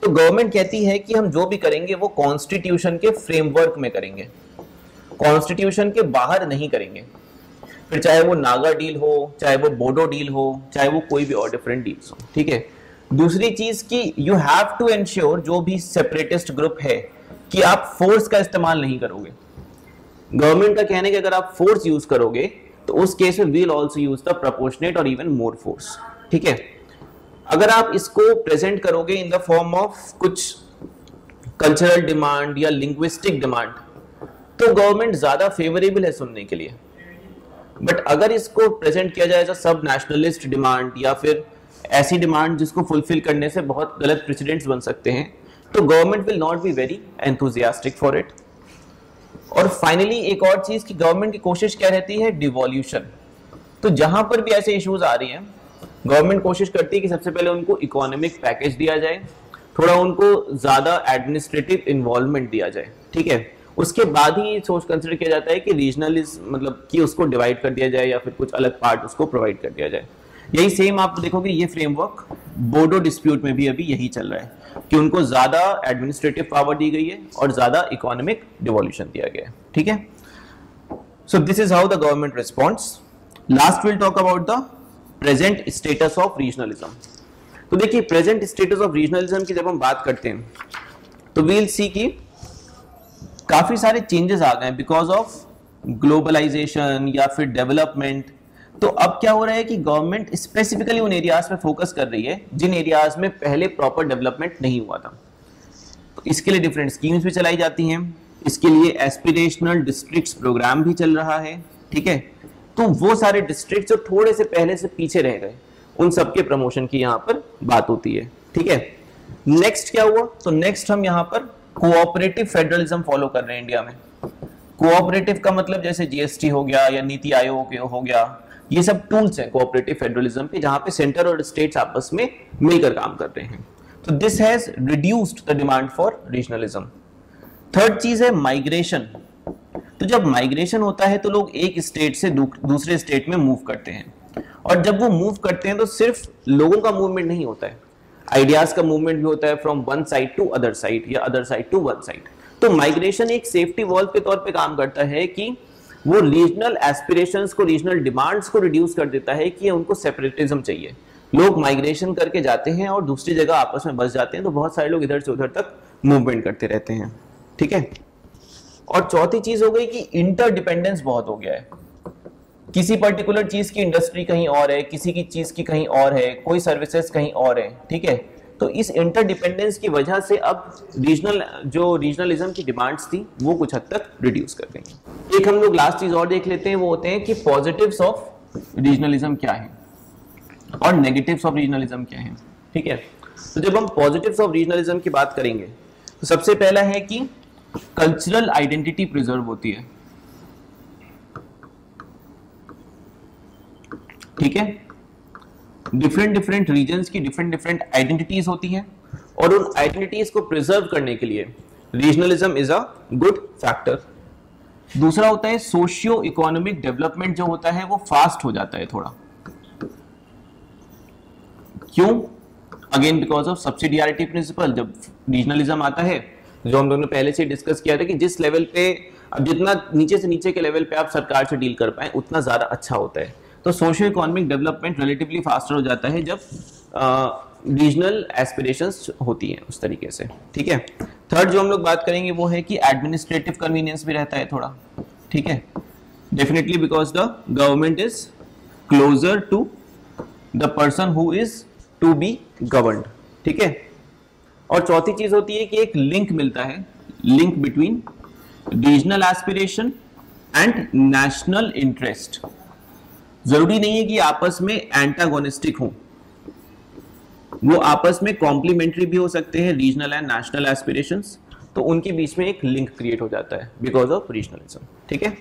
तो गवर्नमेंट कहती है कि हम जो भी करेंगे वो कॉन्स्टिट्यूशन के फ्रेमवर्क में करेंगे, कॉन्स्टिट्यूशन के बाहर नहीं करेंगे। फिर चाहे वो नागा डील हो, चाहे वो बोडो डील हो, चाहे वो कोई भी और डिफरेंट डील्स हो। ठीक है, दूसरी चीज कि यू हैव टू एंश्योर जो भी सेपरेटिस्ट ग्रुप है कि आप फोर्स का इस्तेमाल नहीं करोगे। गवर्नमेंट का कहना है कि अगर आप फोर्स यूज करोगे तो उस केस में we'll also use the proportionate और इवन मोर फोर्स। ठीक है, अगर आप इसको प्रेजेंट करोगे इन द फॉर्म ऑफ कुछ कल्चरल डिमांड या लिंग्विस्टिक डिमांड तो गवर्नमेंट ज्यादा फेवरेबल है सुनने के लिए। बट अगर इसको प्रेजेंट किया जाए एज अ सब नेशनलिस्ट डिमांड या फिर ऐसी डिमांड जिसको फुलफिल करने से बहुत गलत प्रेसिडेंट्स बन सकते हैं, तो government will not be very enthusiastic for it. और फाइनली एक और चीज कि गवर्नमेंट की कोशिश क्या रहती है? डिवॉल्यूशन। तो जहां पर भी ऐसे इश्यूज आ रही हैं, गवर्नमेंट कोशिश करती है कि सबसे पहले उनको इकोनॉमिक पैकेज दिया जाए, थोड़ा उनको ज्यादा एडमिनिस्ट्रेटिव इन्वॉल्वमेंट दिया जाए। ठीक है, उसके बाद ही सोच कंसिडर किया जाता है कि रीजनलिज्म मतलब कि उसको डिवाइड कर दिया जाए या फिर कुछ अलग पार्ट उसको प्रोवाइड कर दिया जाए। यही सेम आप देखोगे ये फ्रेमवर्क बोडो डिस्प्यूट में भी अभी यही चल रहा है कि उनको ज्यादा एडमिनिस्ट्रेटिव पावर दी गई है और ज्यादा इकोनॉमिक डिवोल्यूशन दिया गया है। ठीक है, so this is how the government responds. Last will talk about the present status of regionalism. तो देखिए प्रेजेंट स्टेटस ऑफ रीजनलिज्म की जब हम बात करते हैं तो वील सी की काफी सारे चेंजेस आ गए बिकॉज ऑफ ग्लोबलाइजेशन या फिर डेवलपमेंट। तो अब क्या हो रहा है कि गवर्नमेंट स्पेसिफिकली उन एरियाज पे फोकस कर रही है जिन एरियाज में पहले प्रॉपर डेवलपमेंट नहीं हुआ था। तो इसके लिए डिफरेंट स्कीम्स भी चलाई जाती हैं, इसके लिए एस्पिरेशनल डिस्ट्रिक्ट्स प्रोग्राम भी चल रहा है। ठीक है, तो वो सारे डिस्ट्रिक्ट जो थोड़े से पहले से पीछे रह गए उन सबके प्रमोशन की यहाँ पर बात होती है। ठीक है, नेक्स्ट क्या हुआ, तो नेक्स्ट हम यहाँ पर कोऑपरेटिव फेडरलिज्म फॉलो कर रहे हैं इंडिया में। कोऑपरेटिव का मतलब जैसे जीएसटी हो गया या नीति आयोग हो गया, ये सब टूल्स हैं कोऑपरेटिव फेडरलिज्म के जहां पे सेंटर और स्टेट्स आपस में मिलकर काम कर रहे हैं। तो this has reduced the demand for regionalism. Third चीज है माइग्रेशन। तो जब माइग्रेशन होता है तो लोग एक स्टेट से दूसरे स्टेट में मूव करते हैं, और जब वो मूव करते हैं तो सिर्फ लोगों का मूवमेंट नहीं होता है, आइडियाज का मूवमेंट भी होता है from one side to other side या other side to one side. तो माइग्रेशन एक सेफ्टी वॉल्व के तौर पे काम करता है कि वो रीजनल एस्पिरेशंस को, रीजनल डिमांड्स को रिड्यूस कर देता है कि उनको सेपरेटिज्म चाहिए। लोग माइग्रेशन करके जाते हैं और दूसरी जगह आपस में बस जाते हैं, तो बहुत सारे लोग इधर से उधर तक मूवमेंट करते रहते हैं। ठीक है, और चौथी चीज हो गई कि इंटरडिपेंडेंस बहुत हो गया है। किसी पर्टिकुलर चीज की इंडस्ट्री कहीं और है, किसी की चीज की कहीं और है, कोई सर्विसेज कहीं और है। ठीक है, तो इस इंटरडिपेंडेंस की वजह से अब रीजनलिज्म की डिमांड्स थी वो कुछ हद तक रिड्यूस कर गई। एक हम लोग लास्ट चीज और देख लेते हैं, वो होते हैं कि पॉजिटिव्स ऑफ रीजनलिज्म क्या है और नेगेटिव्स ऑफ रीजनलिज्म क्या है। ठीक है, तो जब हम पॉजिटिव्स ऑफ रीजनलिज्म की बात करेंगे तो सबसे पहला है कि कल्चरल आइडेंटिटी प्रिजर्व होती है। ठीक है, डिफरेंट रीजन्स की डिफरेंट आइडेंटिटीज होती हैं और उन आइडेंटिटीज को प्रिजर्व करने के लिए regionalism is a good factor. दूसरा होता है सोशियो इकोनॉमिक डेवलपमेंट, जो होता है वो फास्ट हो जाता है थोड़ा। क्यों? Again because of subsidiarity principle. जब रीजनलिज्म आता है, जो हम लोगों ने पहले से डिस्कस किया था कि जिस लेवल पे, अब जितना नीचे से नीचे के लेवल पे आप सरकार से डील कर पाए उतना ज्यादा अच्छा होता है। तो socio economic development relatively faster हो जाता है जब रीजनल एस्पिरेशंस होती हैं उस तरीके से। ठीक है, थर्ड जो हम लोग बात करेंगे वो है कि एडमिनिस्ट्रेटिव कन्वीनियंस भी रहता है थोड़ा। ठीक है, definitely because the government is closer to the person who is to be governed. ठीक है, और चौथी चीज होती है कि एक लिंक मिलता है, link between regional aspiration and national interest. जरूरी नहीं है कि आपस में एंटागोनिस्टिक हो, वो आपस में कॉम्प्लीमेंट्री भी हो सकते हैं, रीजनल एंड नेशनल एस्पिरेशंस। तो उनके बीच में एक लिंक क्रिएट हो जाता है बिकॉज ऑफ रीजनलिज्म। ठीक है,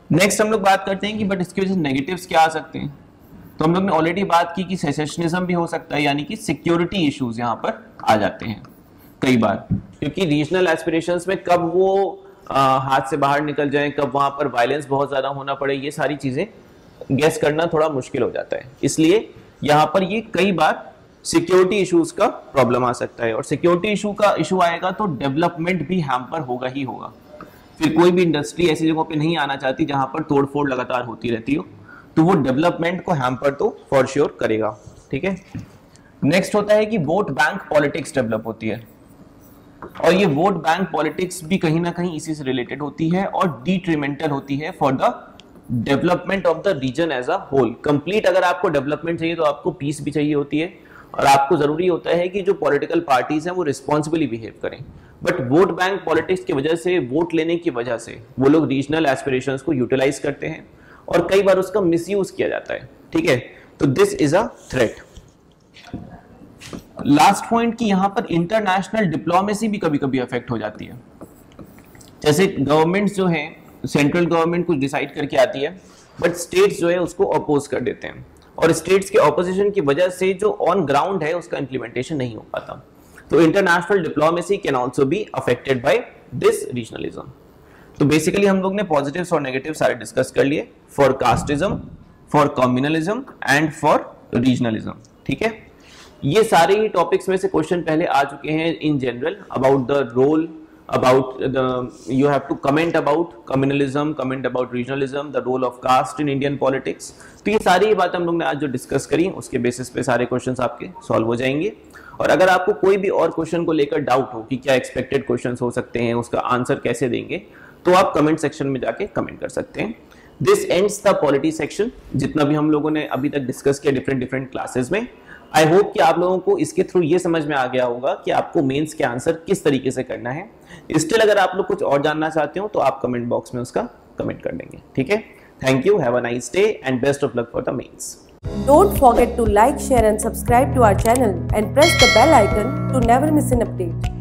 नेक्स्ट हम लोग बात करते हैं कि बट इसकी वजह से नेगेटिव्स क्या आ सकते हैं। तो हम लोग ने ऑलरेडी बात की कि सेसेशनिज्म भी हो सकता है, यानी कि सिक्योरिटी इश्यूज यहाँ पर आ जाते हैं कई बार, क्योंकि रीजनल एस्पिरेशंस में कब वो हाथ से बाहर निकल जाए, कब वहां पर वायलेंस बहुत ज्यादा होना पड़े, ये सारी चीजें गेस करना थोड़ा मुश्किल हो जाता है। इसलिए यहाँ पर ये कई बार सिक्योरिटी इश्यूज का प्रॉब्लम आ सकता है, और सिक्योरिटी इशू आएगा तो डेवलपमेंट भी हैम्पर होगा ही होगा। फिर कोई भी इंडस्ट्री ऐसी जगहों पे नहीं आना चाहती जहां पर तोड़फोड़ लगातार होती रहती हो, तो वो डेवलपमेंट को हैम्पर तो फॉर श्योर करेगा। ठीक है, नेक्स्ट होता है कि वोट बैंक पॉलिटिक्स डेवलप होती है, और ये वोट बैंक पॉलिटिक्स भी कहीं ना कहीं इसी से रिलेटेड होती है और डिट्रीमेंटल होती है for the development of the region as a whole. Complete अगर आपको डेवलपमेंट चाहिए तो आपको पीस भी चाहिए होती है, और आपको जरूरी होता है कि जो पॉलिटिकल पार्टीज हैं वो रिस्पॉन्सिबली बिहेव करें। बट वोट बैंक पॉलिटिक्स की वजह से, वोट लेने की वजह से वो लोग रीजनल एस्पिरेशंस को यूटिलाइज करते हैं और कई बार उसका मिसयूज किया जाता है। ठीक है, तो this is a threat. Last point कि यहां पर इंटरनेशनल डिप्लोमेसी भी कभी कभी अफेक्ट हो जाती है। जैसे गवर्नमेंट्स जो है, सेंट्रल गवर्नमेंट कुछ डिसाइड करके आती है, बट स्टेट्स जो है उसको अपोज कर देते हैं, और स्टेट्स के ऑपोजिशन की वजह से जो ऑन ग्राउंड है उसका इंप्लीमेंटेशन नहीं हो पाता। तो international diplomacy can also be affected by this regionalism. तो बेसिकली हम लोग ने पॉजिटिव्स और नेगेटिव्स सारे डिस्कस कर लिए for casteism, for communalism and for regionalism. ठीक है, ये सारे ही टॉपिक्स में से क्वेश्चन पहले आ चुके हैं in general about the role, about you have to comment about communalism, comment about regionalism, the role of caste in Indian politics। तो ये सारी बातें हम लोग ने आज जो डिस्कस करी उसके बेसिस पे सारे क्वेश्चंस आपके सॉल्व हो जाएंगे। और अगर आपको कोई भी और क्वेश्चन को लेकर डाउट हो कि क्या एक्सपेक्टेड क्वेश्चंस हो सकते हैं, उसका आंसर कैसे देंगे, तो आप कमेंट सेक्शन में जाके कमेंट कर सकते हैं। This ends the polity section, जितना भी हम लोगों ने अभी तक डिस्कस किया डिफरेंट क्लासेस में। आई होप कि आप लोगों को इसके थ्रू ये समझ में आ गया होगा कि आपको मेंस के आंसर किस तरीके से करना है। स्टिल अगर आप लोग कुछ और जानना चाहते हो तो आप कमेंट बॉक्स में उसका कमेंट कर देंगे। ठीक है, thank you, have a nice day and best of luck for the mains. Don't forget to like, share and subscribe to our channel and press the bell icon to never miss an update.